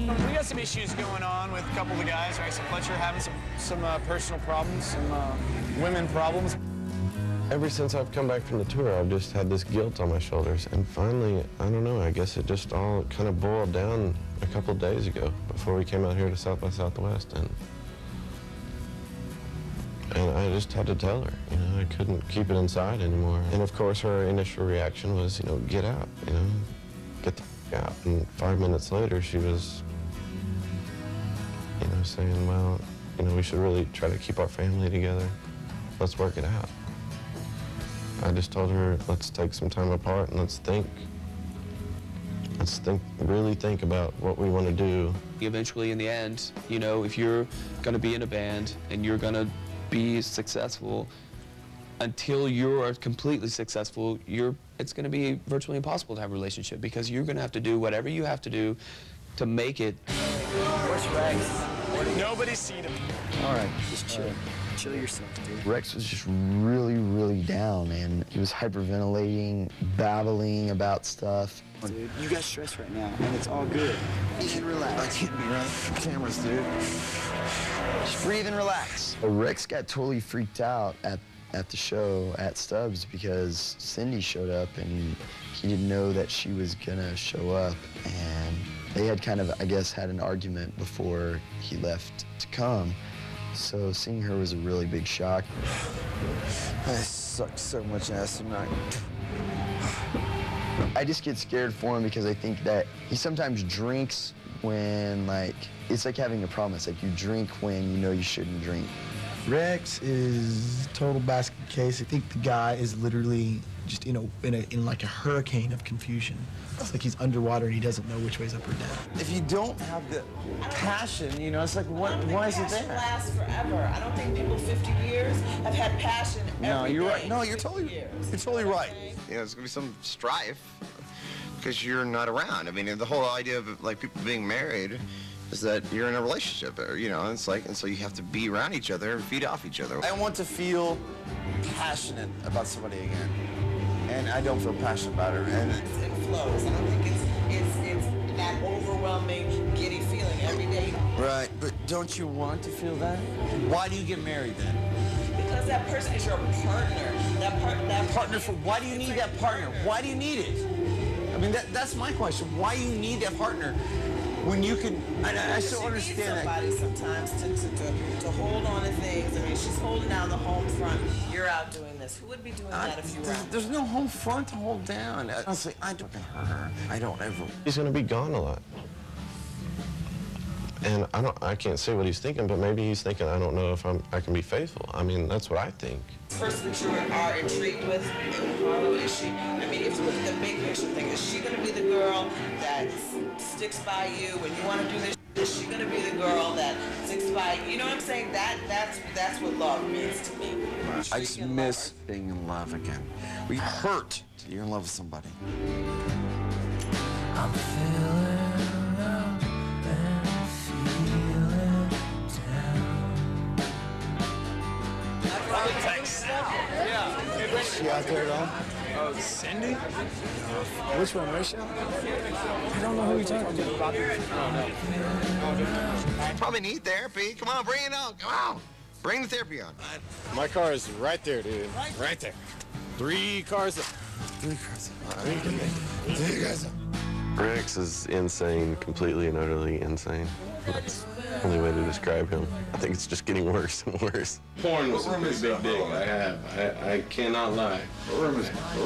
We got some issues going on with a couple of the guys, right? So Fletcher having some personal problems, some women problems. Ever since I've come back from the tour, I've just had this guilt on my shoulders. And finally, I don't know, I guess it just all kind of boiled down a couple of days ago before we came out here to South by Southwest. And I just had to tell her, you know, I couldn't keep it inside anymore. And of course, her initial reaction was, you know, get out, you know, get the f out. And 5 minutes later, she was, you know, saying, well, you know, we should really try to keep our family together. Let's work it out. I just told her, let's take some time apart and let's think. Let's really think about what we want to do. Eventually, in the end, you know, if you're gonna be in a band and you're gonna be successful, until you're completely successful, it's gonna be virtually impossible to have a relationship because you're gonna have to do whatever you have to do to make it. Where's Rex? Nobody's seen him. All right, just chill. Chill yourself, dude. Rex was just really, really down, man. He was hyperventilating, babbling about stuff. Dude, you got stress right now, and it's all good. You should relax. Hit me, right? Cameras, dude. Just breathe and relax. Rex got totally freaked out at the show at Stubbs because Cindy showed up and he didn't know that she was gonna show up, and they had kind of, I guess, had an argument before he left to come. So seeing her was a really big shock. I sucked so much ass tonight. I just get scared for him because I think that he sometimes drinks when, like, it's like having a problem. It's like you drink when you know you shouldn't drink. Rex is total basket case. I think the guy is literally just, you know, in like a hurricane of confusion. It's like he's underwater and he doesn't know which way's up or down. If you don't have the passion, you know, it's like, why is it Passion there? lasts forever. I don't think people 50 years have had passion every you're day. right. No, you're totally right. You know, there's gonna be some strife because you're not around. I mean, the whole idea of like people being married is that you're in a relationship, or, you know, it's like, and so you have to be around each other and feed off each other. I want to feel passionate about somebody again, and I don't feel passionate about her. And It flows. I don't think it's that overwhelming, giddy feeling every day. right, but don't you want to feel that? Why do you get married then? Because that person is your partner. That Partner for, why do you need that partner? Why do you need it? I mean, that's my question. Why do you need that partner when you can, I still understand that. Somebody sometimes to hold on to things. I mean, she's holding down the home front. You're out doing this. Who would be doing that if you were out? There's no home front to hold down. Honestly, I don't her. I don't ever. He's gonna be gone a lot. And I can't say what he's thinking, but maybe he's thinking, I don't know if I can be faithful. I mean, that's what I think. The person that you are intrigued with, who is she? I mean, if you look at the big picture thing, is she gonna be the girl that sticks by you when you want to do this? Is she gonna be the girl that sticks by you? You know what I'm saying? That's what love means to me. I just miss being in love again. We hurt till you're in love with somebody. I'm feeling up and feeling down. She out there at all? Oh, Cindy? Which one, Rachel? I don't know who you're talking about. Probably need therapy. Come on, bring it on. Come on. Bring the therapy on. My car is right there, dude. Right there. 3 cars. 3 cars. 3 cars. Rex is insane, completely and utterly insane. That's the only way to describe him. I think it's just getting worse and worse. Porn was a pretty big dig. I cannot lie.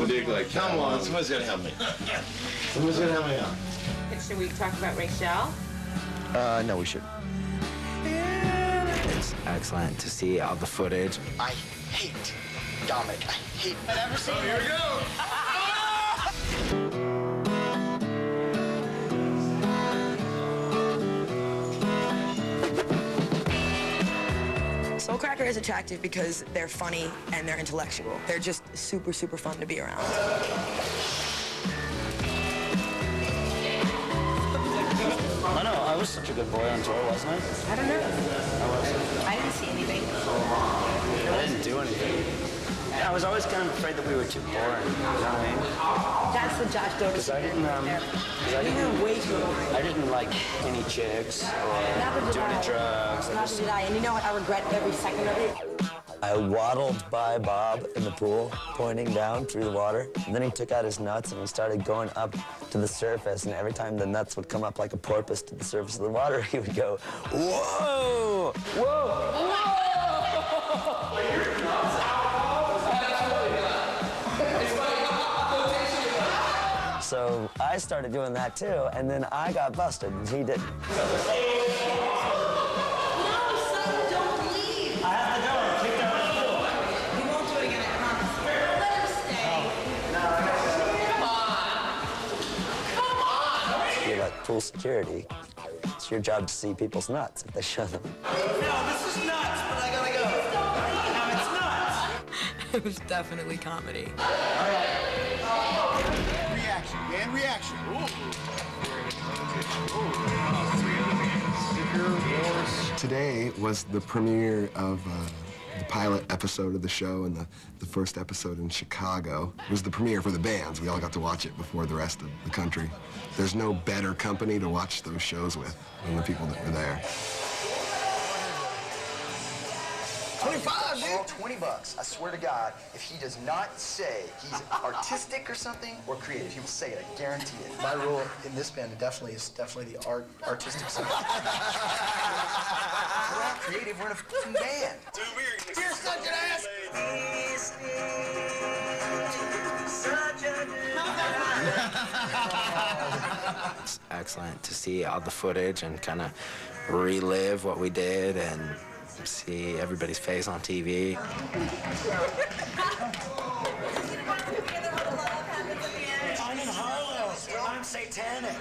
Dig like, come on, somebody's gonna help me. Somebody's gonna help me out. Should we talk about Rachel? No, we should. It's excellent to see all the footage. I hate Dominic. I hate. Here we go. Soulcracker is attractive because they're funny and they're intellectual. They're just super, super fun to be around. I know, I was such a good boy on tour, wasn't I? I don't know. I didn't see anything. I didn't do anything. Yeah, I was always kind of afraid that we were too boring, you know what I mean? That's the Josh Doty. Because I didn't like any chicks or do any drugs. Neither did I, and you know what? I regret every second of it. I waddled by Bob in the pool, pointing down through the water. And then he took out his nuts and he started going up to the surface. And every time the nuts would come up like a porpoise to the surface of the water, he would go, whoa, whoa, whoa. So I started doing that too, and then I got busted, and he didn't. You're like pool security. It's your job to see people's nuts if they show them. No, this is nuts, but I gotta go. No, it's nuts. It was definitely comedy. Reaction, man, reaction. Today was the premiere of the pilot episode of the show and the first episode in Chicago. It was the premiere for the bands. We all got to watch it before the rest of the country. There's no better company to watch those shows with than the people that were there. 25, dude. 20 bucks. I swear to God, if he does not say he's artistic or something or creative, he will say it. I guarantee it. My rule in this band is definitely the artistic side. We're not creative. We're in a fucking band. You're such an ass. It's excellent to see all the footage and kind of relive what we did and see everybody's face on TV. I'm in Harlow. I'm satanic.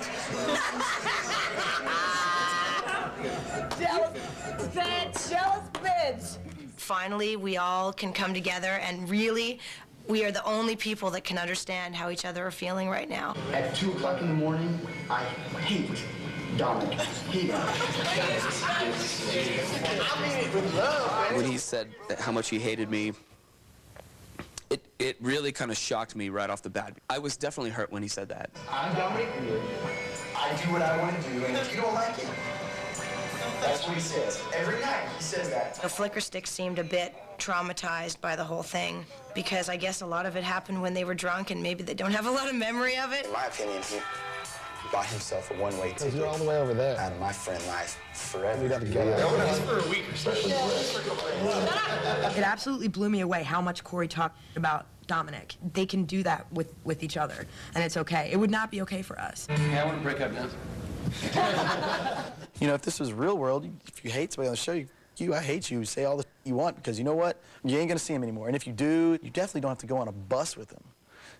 Jealous bitch. Finally, we all can come together and really, we are the only people that can understand how each other are feeling right now. At 2 o'clock in the morning, I hate Dominic. Hate him. I mean it with love, man. When he said how much he hated me, it really kind of shocked me right off the bat. I was definitely hurt when he said that. I'm Dominic Greer. I do what I want to do, and if you don't like it, that's what he says. Every night he says that. The Flicker Stick seemed a bit traumatized by the whole thing because I guess a lot of it happened when they were drunk and maybe they don't have a lot of memory of it. In my opinion, he bought himself a one-way ticket. You're all the way over there. Out of my friend life forever. We'd have to go for a week or so. It absolutely blew me away how much Corey talked about Dominic. They can do that with each other, and it's okay. It would not be okay for us. Yeah, I want to break up now. You know, if this was real world, if you hate somebody on the show, I hate you, say all the you want, because you know what? You ain't gonna see him anymore. And if you do, you definitely don't have to go on a bus with him.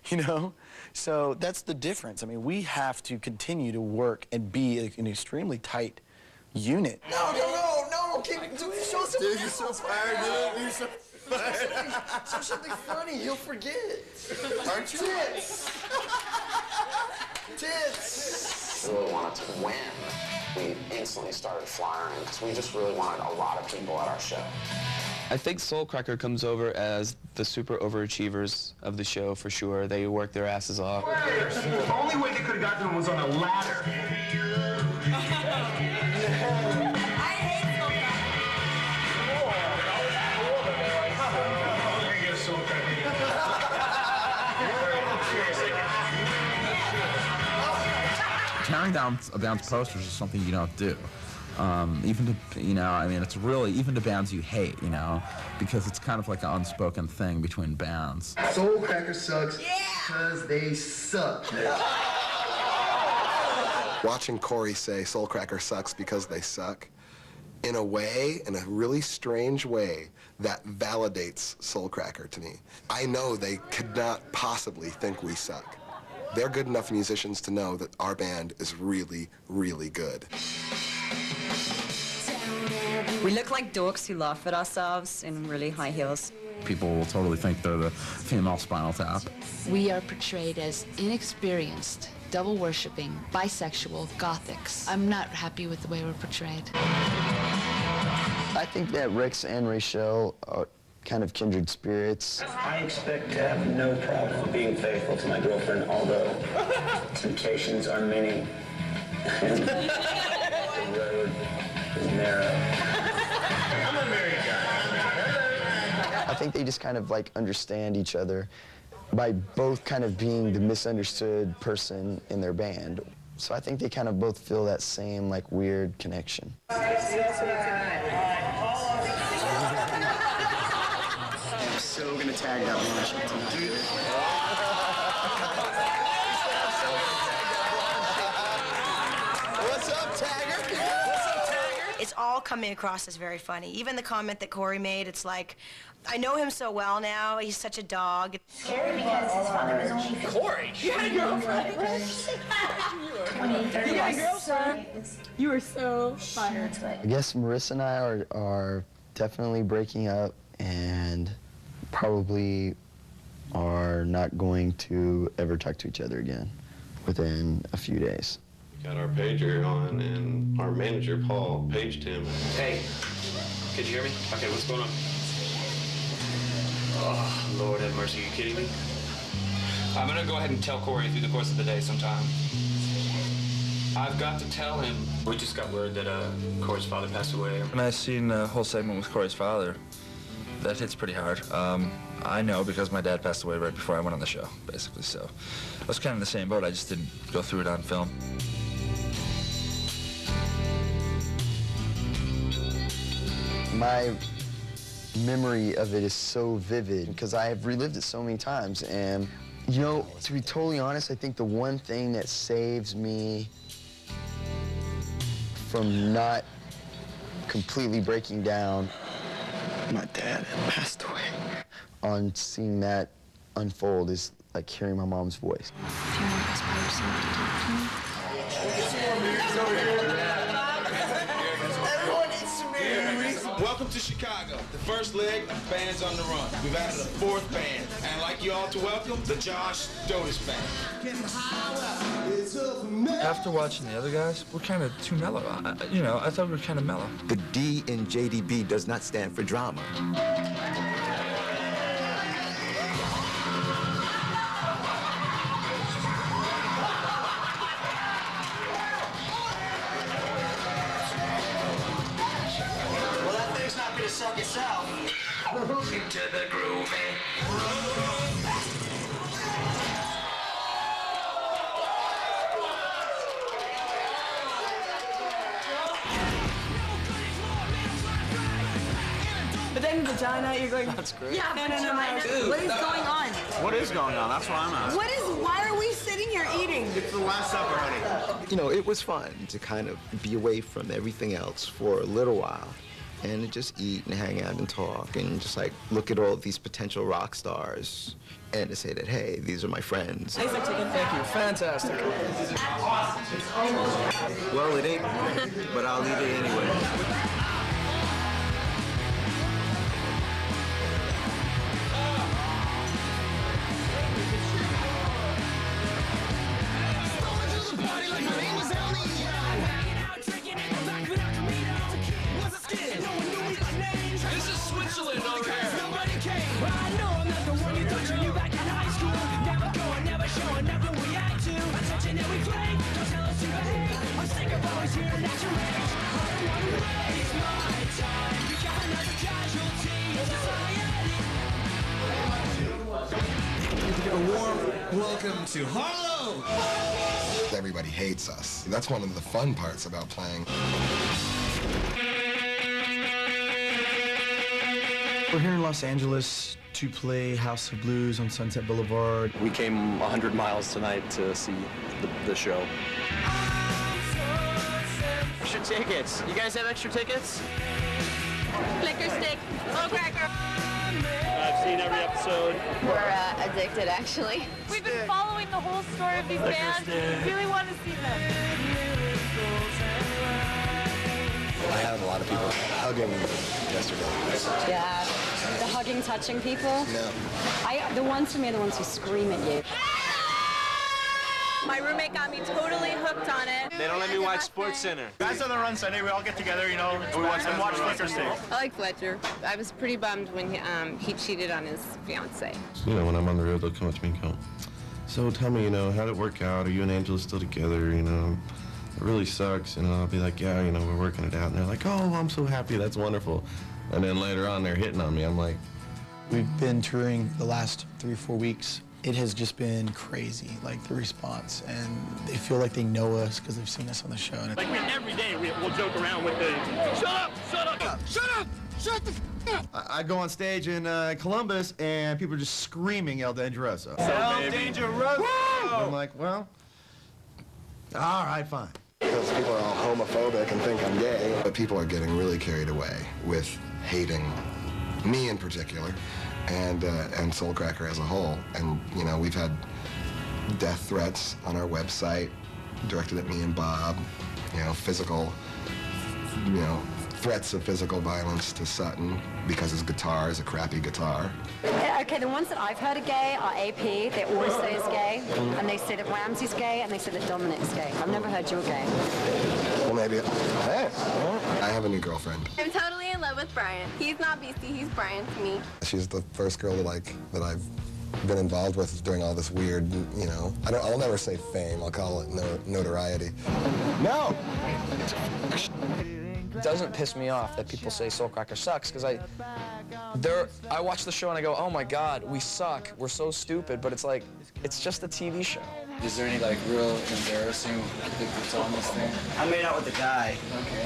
You know? So that's the difference. I mean, we have to continue to work and be an extremely tight unit. No, keep show some. Dude, you're so fired, dude. You're so fired. Show something funny, he'll forget. Aren't you? Tits. We really wanted to win. We instantly started flying because we just really wanted a lot of people at our show. I think Soulcracker comes over as the super overachievers of the show for sure. They work their asses off. The only way they could have gotten him was on a ladder. Tearing down a band's posters is something you don't do. Even to, you know, I mean, it's really, even to bands you hate, you know, because it's kind of like an unspoken thing between bands. Soulcracker sucks because they suck. Watching Corey say Soulcracker sucks because they suck, in a way, in a really strange way, that validates Soulcracker to me. I know they could not possibly think we suck. They're good enough musicians to know that our band is really, really good. We look like dorks who laugh at ourselves in really high heels. People will totally think they're the female Spinal Tap. We are portrayed as inexperienced, double-worshipping, bisexual gothics. I'm not happy with the way we're portrayed. I think that Rex and Rachel are kind of kindred spirits. I expect to have no problem being faithful to my girlfriend, although temptations are many and the road is narrow. I'm a married guy. I think they just kind of like understand each other by both kind of being the misunderstood person in their band. So I think they kind of both feel that same like weird connection. So gonna tag that one. Dude. What's up, Tagger? It's all coming across as very funny. Even the comment that Corey made, it's like, I know him so well now. He's such a dog. Scary because his father was only Corey? You had a girlfriend? 20, 30 you got a girlfriend? You were so fired. I guess Marissa and I are definitely breaking up and probably are not going to ever talk to each other again within a few days. Got our pager on, and our manager, Paul, paged him. Hey, could you hear me? Okay, what's going on? Oh, Lord have mercy. Are you kidding me? I'm gonna go ahead and tell Corey through the course of the day sometime. I've got to tell him. We just got word that Corey's father passed away. And I seen the whole segment with Corey's father. That hits pretty hard. I know because my dad passed away right before I went on the show, basically, so I was kind of in the same boat. I just didn't go through it on film. My memory of it is so vivid because I have relived it so many times. And, you know, to be totally honest, I think the one thing that saves me from not completely breaking down, my dad had passed away, on seeing that unfold is like hearing my mom's voice. Welcome to Chicago, the first leg of Bands on the Run. We've added a fourth band, and I'd like you all to welcome the Josh Dotis Band. After watching the other guys, we're kind of too mellow. You know, I thought we were kind of mellow. The D in JDB does not stand for drama. Suck itself. Into the groove, But then vagina, you're going. That's great. Yeah, no. Dude, What is going on? What is going on? That's what I'm asking. Why are we sitting here eating? It's the Last Supper, honey. You know, it was fun to kind of be away from everything else for a little while and to just eat and hang out and talk and just like look at all these potential rock stars and to say that, hey, these are my friends. Thank you. Fantastic. Well, it ain't, but I'll eat it anyway. This is Switzerland over here. A warm welcome to Harlow! Everybody hates us. That's one of the fun parts about playing. We're here in Los Angeles to play House of Blues on Sunset Boulevard. We came 100 miles tonight to see the show. Extra tickets. You guys have extra tickets? Flicker stick. Oh, cracker. I've seen every episode. We're addicted, actually. We've been following the whole story of these bands. We really want to see them. I had a lot of people hugging yesterday. Yeah, the hugging, touching people. No. The ones for me are the ones who scream at you. My roommate got me totally hooked on it. They don't let me watch SportsCenter. Guys on the Run Sunday, we all get together, you know, we watch Flicker Stick. I like Fletcher. I was pretty bummed when he cheated on his fiancée. You know, when I'm on the road, they'll come up to me and go, so tell me, you know, how'd it work out? Are you and Angela still together? You know, it really sucks. And I'll be like, yeah, you know, we're working it out. And they're like, oh, I'm so happy. That's wonderful. And then later on, they're hitting on me. I'm like... We've been touring the last 3 or 4 weeks. It has just been crazy, like the response. And they feel like they know us because they've seen us on the show. And Like every day we'll joke around with the, shut up, shut up, shut up, shut the f up. I go on stage in Columbus and people are just screaming El Dangeroso. El Dangeroso! I'm like, well, all right, fine. Because people are all homophobic and think I'm gay. But people are getting really carried away with hating me in particular and Soulcracker as a whole. And, you know, we've had death threats on our website directed at me and Bob, you know, physical, you know, threats of physical violence to Sutton because his guitar is a crappy guitar. Okay, the ones that I've heard are gay are AP. They always say is gay, and they say that Ramsey's gay, and they say that Dominic's gay. I've never heard you're gay. Well, maybe. Hey, I have a new girlfriend. I'm totally in love with Brian. He's not BC, he's Brian to me. She's the first girl that I've been involved with doing all this weird, you know. I'll never say fame. I'll call it notoriety. No. It doesn't piss me off that people say Soulcracker sucks, because I watch the show and I go, oh my God, we suck, we're so stupid, but it's like, it's just a TV show. Is there any like real embarrassing that's on this thing? I made out with the guy. Okay.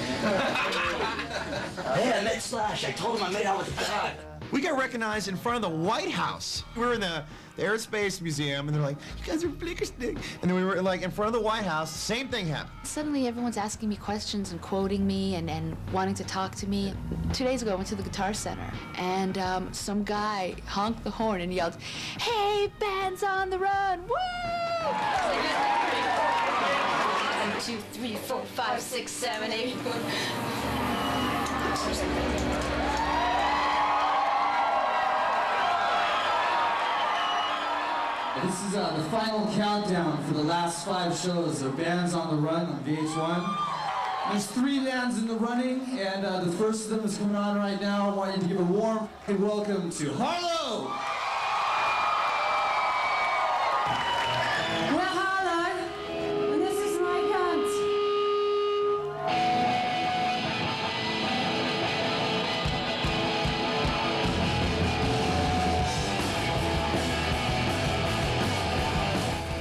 Hey, I met Slash. I told him I made out with the guy. We got recognized in front of the White House. We were in the Aerospace Museum, and they're like, you guys are Blickerstick. And then we were like in front of the White House, same thing happened. Suddenly everyone's asking me questions and quoting me and wanting to talk to me. 2 days ago I went to the Guitar Center, and some guy honked the horn and yelled, hey, band's on the run, woo! 1, 2, 3, 4, 5, 6, 7, 8. This is the final countdown for the last 5 shows of Bands on the Run on VH1. There's 3 bands in the running, and the first of them is coming on right now. I want you to give a warm welcome to Harlow! We're Harlow, and this is my cunt.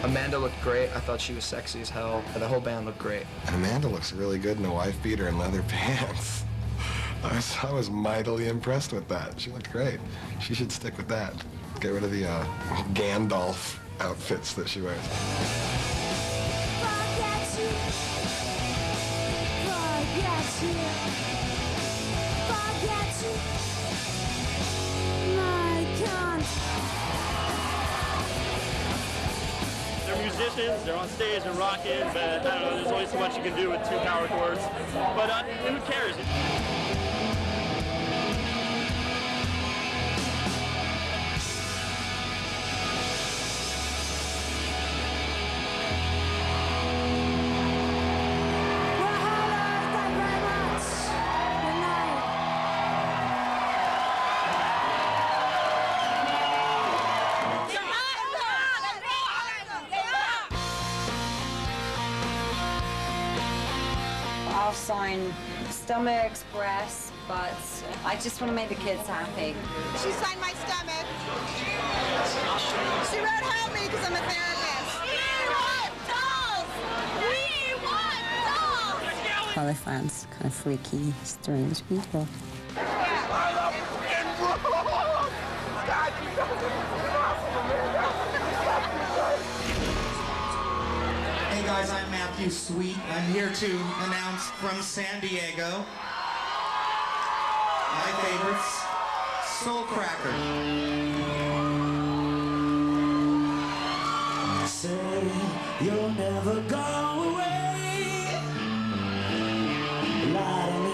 Amanda looked great. I thought she was sexy as hell. The whole band looked great. And Amanda looks really good in a wife beater and leather pants. I was mightily impressed with that. She looked great. She should stick with that. Get rid of the Gandalf outfits that she wears. They're musicians, they're on stage and rocking, but I don't know, there's only so much you can do with 2 power chords. But who cares? I'll sign stomachs, breasts, butts. I just want to make the kids happy. She signed my stomach. She wrote help me because I'm a therapist. We want dolls! We want dolls! Probably fans, kind of freaky, strange people. Hey guys, I'm Matthew Sweet. I'm here to announce from San Diego, my favorites, Soulcracker. Say you'll never go away. Lie to me,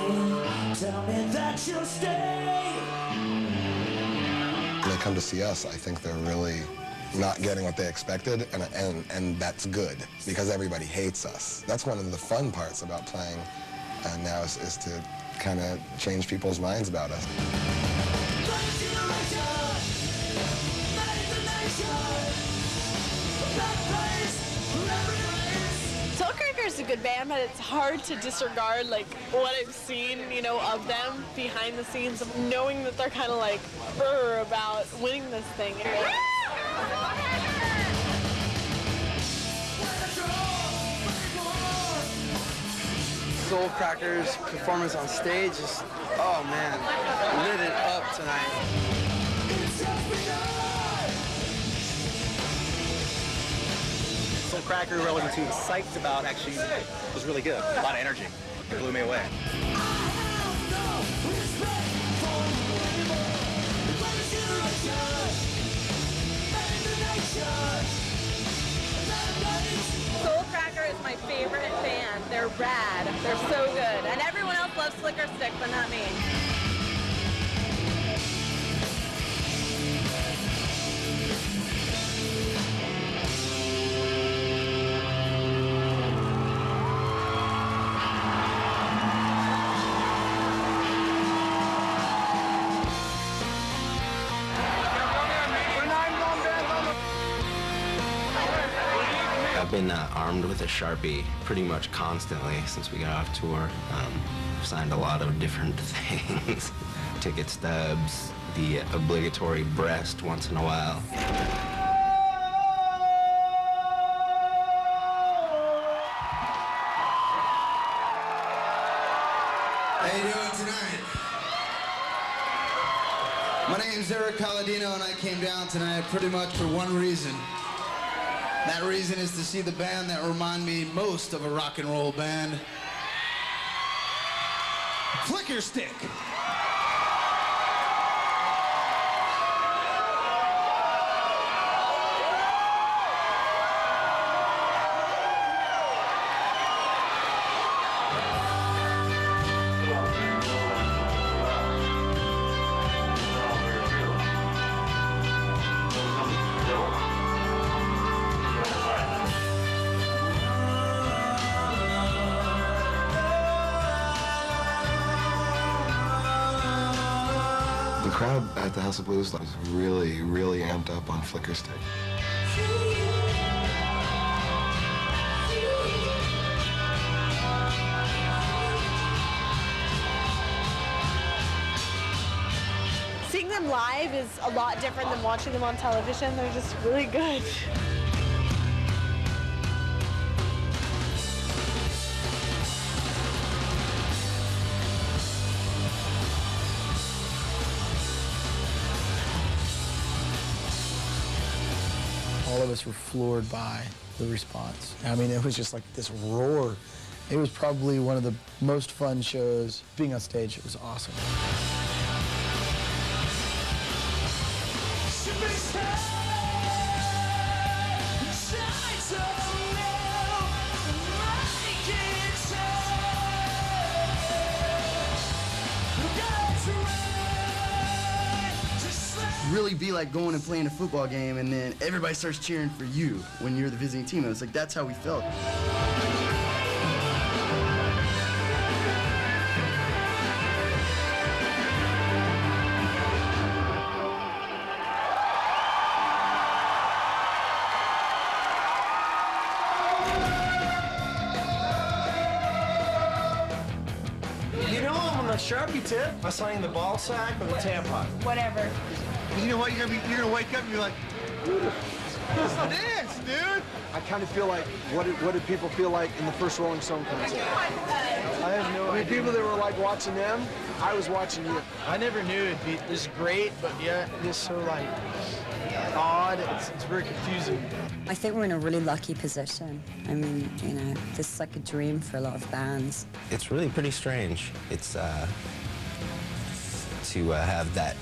tell me that you'll stay. When they come to see us, I think they're really not getting what they expected, and that's good, because everybody hates us. That's one of the fun parts about playing now is to kind of change people's minds about us. Soulcracker is a good band, but it's hard to disregard like what I've seen, you know, of them behind the scenes, of knowing that they're kind of like about winning this thing. Soulcracker's performance on stage is, oh man, lit it up tonight. Soulcracker, relative to psyched about, actually was really good. A lot of energy. It blew me away. Soulcracker is my favorite band. They're rad. They're so good. And everyone else loves Slicker Stick, but not me. armed with a Sharpie pretty much constantly since we got off tour. Signed a lot of different things. Ticket stubs, the obligatory breast once in a while. How you doing tonight? My name's Eric Palladino, and I came down tonight pretty much for one reason. That reason is to see the band that remind me most of a rock and roll band, Flicker Stick. The crowd at the House of Blues was really, really amped up on Flicker Stick. Seeing them live is a lot different than watching them on television. They're just really good. All of us were floored by the response. I mean, it was just like this roar. It was probably one of the most fun shows. Being on stage, it was awesome. Really be like going and playing a football game, and then everybody starts cheering for you when you're the visiting team. And it's like, that's how we felt. You know I'm on the Sharpie tip. I sign the ball sack or the tampon. Whatever. You know what? You're gonna wake up and be like, what's this, dude? I kind of feel like, what did people feel like in the first Rolling Stone concert? I have no idea. People that were like watching them, I was watching you. I never knew it'd be this great, but yeah, just so like odd. It's very confusing. I think we're in a really lucky position. I mean, you know, this is like a dream for a lot of bands. It's really pretty strange. It's to have that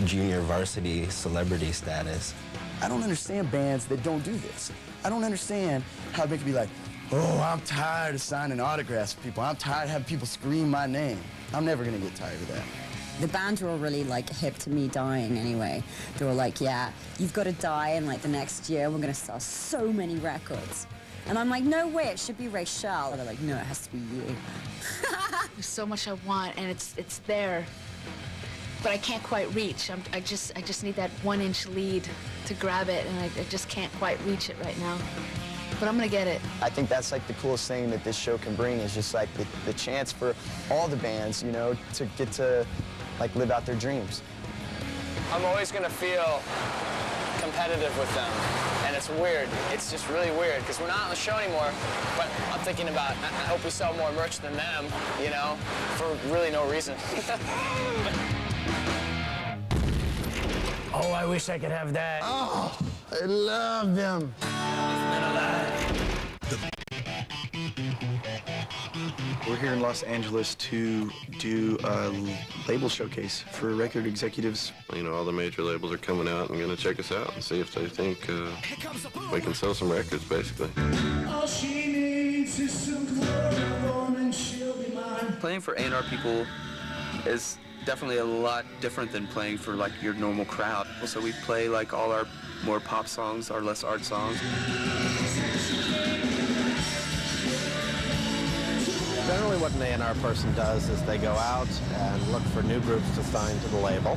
junior varsity celebrity status. I don't understand bands that don't do this. I don't understand how they can be like, oh, I'm tired of signing autographs for people. I'm tired of having people scream my name. I'm never gonna get tired of that. The bands were all really like hip to me dying anyway. They were like, yeah, you've got to die, and like the next year we're gonna sell so many records. And I'm like, no way, it should be Rachelle. And they're like, no, it has to be you. There's so much I want, and it's there, but I can't quite reach. I just need that 1-inch lead to grab it, and I just can't quite reach it right now. But I'm gonna get it. I think that's like the coolest thing that this show can bring is just like the chance for all the bands, you know, to get to like live out their dreams. I'm always gonna feel competitive with them, and it's weird. It's just really weird because we're not on the show anymore, but I'm thinking about, I hope we sell more merch than them, you know, for really no reason. Oh, I wish I could have that. Oh, I love them. We're here in Los Angeles to do a label showcase for record executives. You know, all the major labels are coming out and going to check us out and see if they think we can sell some records, basically. All she needs is some chloroform and she'll be mine. Playing for A&R people is definitely a lot different than playing for like your normal crowd. So we play like all our more pop songs, our less art songs. Generally what an A&R person does is they go out and look for new groups to sign to the label.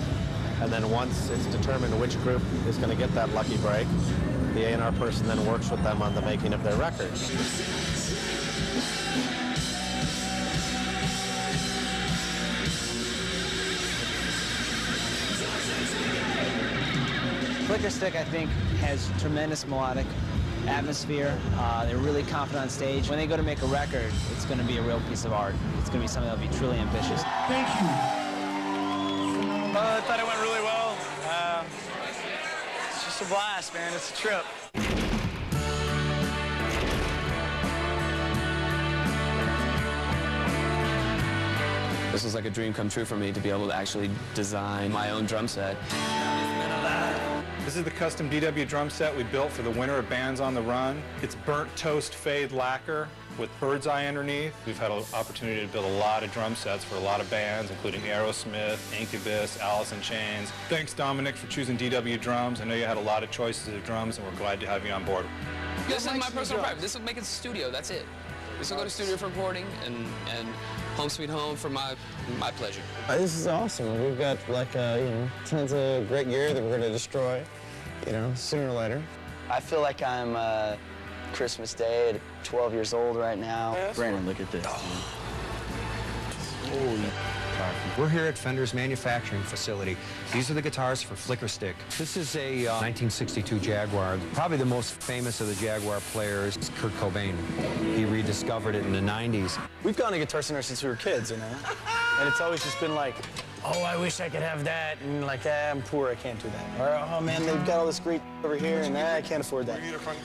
And then once it's determined which group is going to get that lucky break, The A&R person then works with them on the making of their record. Flickerstick, I think, has tremendous melodic atmosphere. They're really confident on stage. When they go to make a record, it's going to be a real piece of art. It's going to be something that'll be truly ambitious. Thank you. I thought it went really well. It's just a blast, man. It's a trip. This was like a dream come true for me to be able to actually design my own drum set. This is the custom DW drum set we built for the winner of Bands on the Run. It's burnt toast fade lacquer with bird's eye underneath. We've had an opportunity to build a lot of drum sets for a lot of bands, including Aerosmith, Incubus, Alice in Chains. Thanks, Dominic, for choosing DW drums. I know you had a lot of choices of drums, and we're glad to have you on board. This is my personal preference. This will make it studio, that's it. This will go to studio for recording and home sweet home for my pleasure. This is awesome. We've got like tons of great gear that we're going to destroy, sooner or later. I feel like I'm Christmas Day at 12 years old right now. Brandon, look at this. Holy. We're here at Fender's manufacturing facility. These are the guitars for Flickerstick. This is a 1962 Jaguar. Probably the most famous of the Jaguar players is Kurt Cobain. He rediscovered it in the 90s. We've gone to Guitar Center since we were kids, and it's always just been like, oh, I wish I could have that, and like, I'm poor, I can't do that. Or, oh man, they've got all this great over here, and I can't afford that.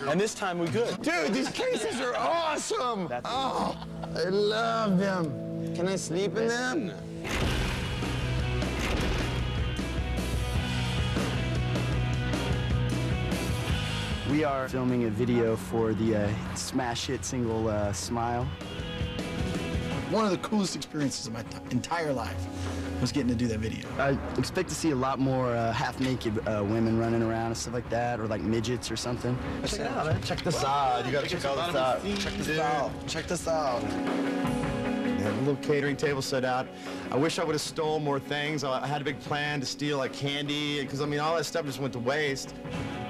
And this time we could. Dude, these cases are awesome! Oh, I love them. Can I sleep in them? We are filming a video for the smash hit single, Smile. One of the coolest experiences of my entire life was getting to do that video. I expect to see a lot more half-naked women running around and stuff like that, or like midgets or something. Check it out, man. Check this out. You gotta check all this out. Check this out. Check this out. They have a little catering table set out. I wish I would have stole more things. I had a big plan to steal like candy, because I mean all that stuff just went to waste.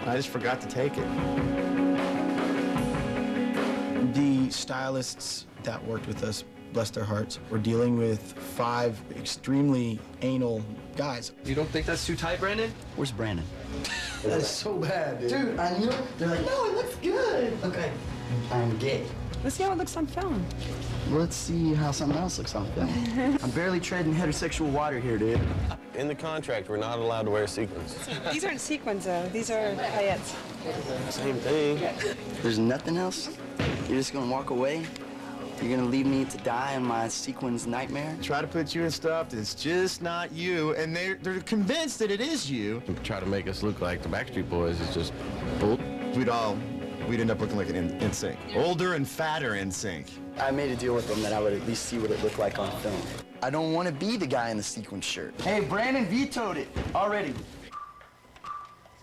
I just forgot to take it. The stylists that worked with us, bless their hearts, were dealing with 5 extremely anal guys. You don't think that's too tight, Brandon? Where's Brandon? That is so bad, dude. Dude, I knew it. They're like, no, it looks good. Okay. I'm gay. Let's see how it looks on film. Let's see how something else looks on film. I'm barely treading heterosexual water here, dude. In the contract, we're not allowed to wear sequins. These aren't sequins, though. These are paillettes. Same thing. There's nothing else? You're just gonna walk away? You're gonna leave me to die in my sequins nightmare? Try to put you in stuff that's just not you, and they're convinced that it is you. Try to make us look like the Backstreet Boys is just bull. We'd end up looking like an NSYNC. Older and fatter NSYNC. I made a deal with them that I would at least see what it looked like on film. I don't want to be the guy in the sequin shirt. Hey, Brandon vetoed it already.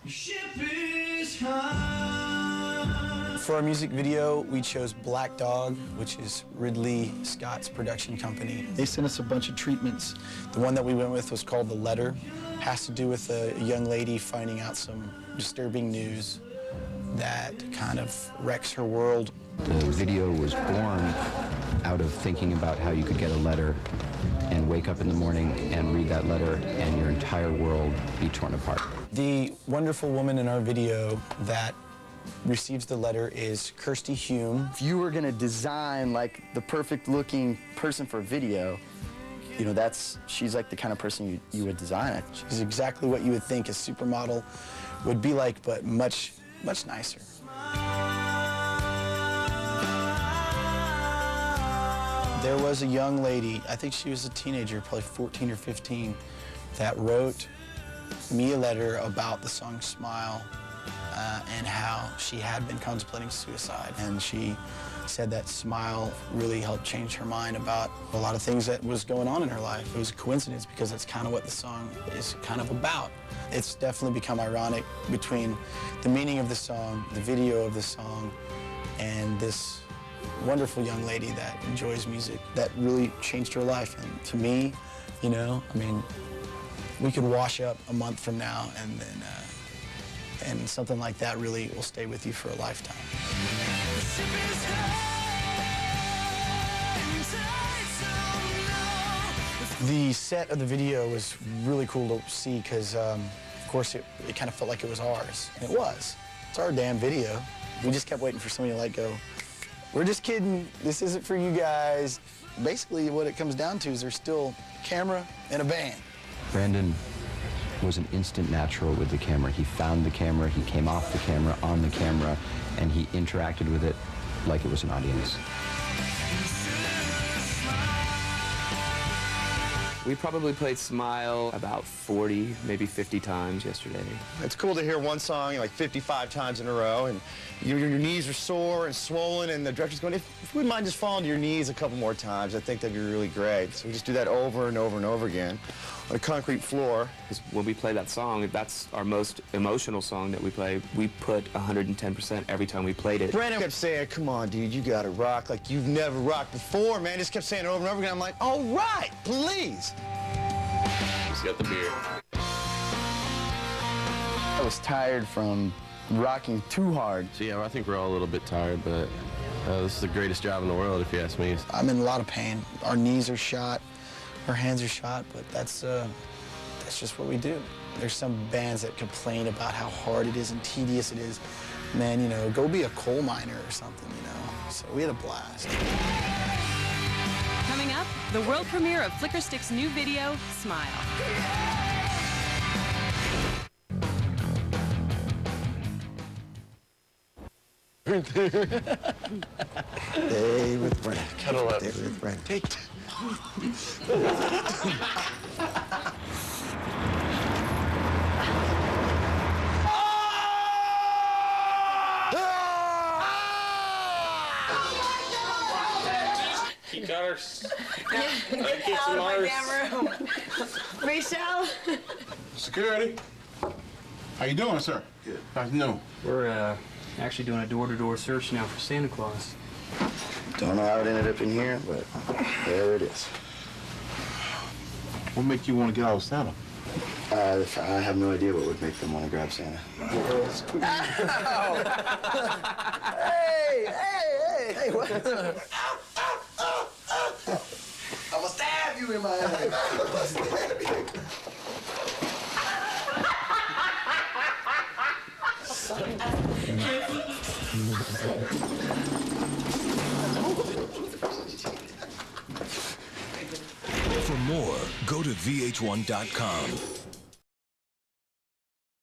Ship is high. For our music video, we chose Black Dog, which is Ridley Scott's production company. They sent us a bunch of treatments. The one that we went with was called The Letter. Has to do with a young lady finding out some disturbing news that kind of wrecks her world. The video was born out of thinking about how you could get a letter and wake up in the morning and read that letter and your entire world be torn apart. The wonderful woman in our video that receives the letter is Kirsty Hume. If you were gonna design like the perfect looking person for a video, she's like the kind of person you would design. She's exactly what you would think a supermodel would be like, but much nicer. There was a young lady, I think she was a teenager, probably 14 or 15, that wrote me a letter about the song Smile and how she had been contemplating suicide. And she said that Smile really helped change her mind about a lot of things that was going on in her life. It was a coincidence because that's kind of what the song is kind of about. It's definitely become ironic between the meaning of the song, the video of the song, and this wonderful young lady that enjoys music that really changed her life. And to me, I mean, we could wash up a month from now and then And something like that really will stay with you for a lifetime. The set of the video was really cool to see because, of course, it kind of felt like it was ours. And it was. It's our damn video. We just kept waiting for somebody to let go. We're just kidding. This isn't for you guys. Basically, what it comes down to is there's still a camera and a band. Brandon was an instant natural with the camera. He found the camera, he came off the camera, on the camera, and he interacted with it like it was an audience. We probably played Smile about 40, maybe 50 times yesterday. It's cool to hear one song like 55 times in a row, and your knees are sore and swollen, and the director's going, if you wouldn't mind just falling to your knees a couple more times, I think that'd be really great. So we just do that over and over and over again on a concrete floor. When we play that song, that's our most emotional song that we play. We put 110% every time we played it. Brandon kept saying, come on, dude, you gotta rock like you've never rocked before, man. Just kept saying it over and over again. I'm like, all right, please. He's got the beer. I was tired from rocking too hard. So yeah, I think we're all a little bit tired, but this is the greatest job in the world, if you ask me. I'm in a lot of pain. Our knees are shot, our hands are shot, but that's just what we do. There's some bands that complain about how hard it is and tedious it is. Man, you know, go be a coal miner or something, you know. So we had a blast. Coming up, the world premiere of Flickerstick's new video, Smile. Stay with Brent. Cuddle up. Stay with Brent. Take He got her. Get out of my damn room. Rachel. Security. How you doing, sir? Good. How's it doing? We're actually doing a door-to-door search now for Santa Claus. Don't know how it ended up in here, but there it is. What make you want to get out of Santa? I have no idea what would make them want to grab Santa. Hey, what? I'm gonna stab you in my head. For more, go to VH1.com.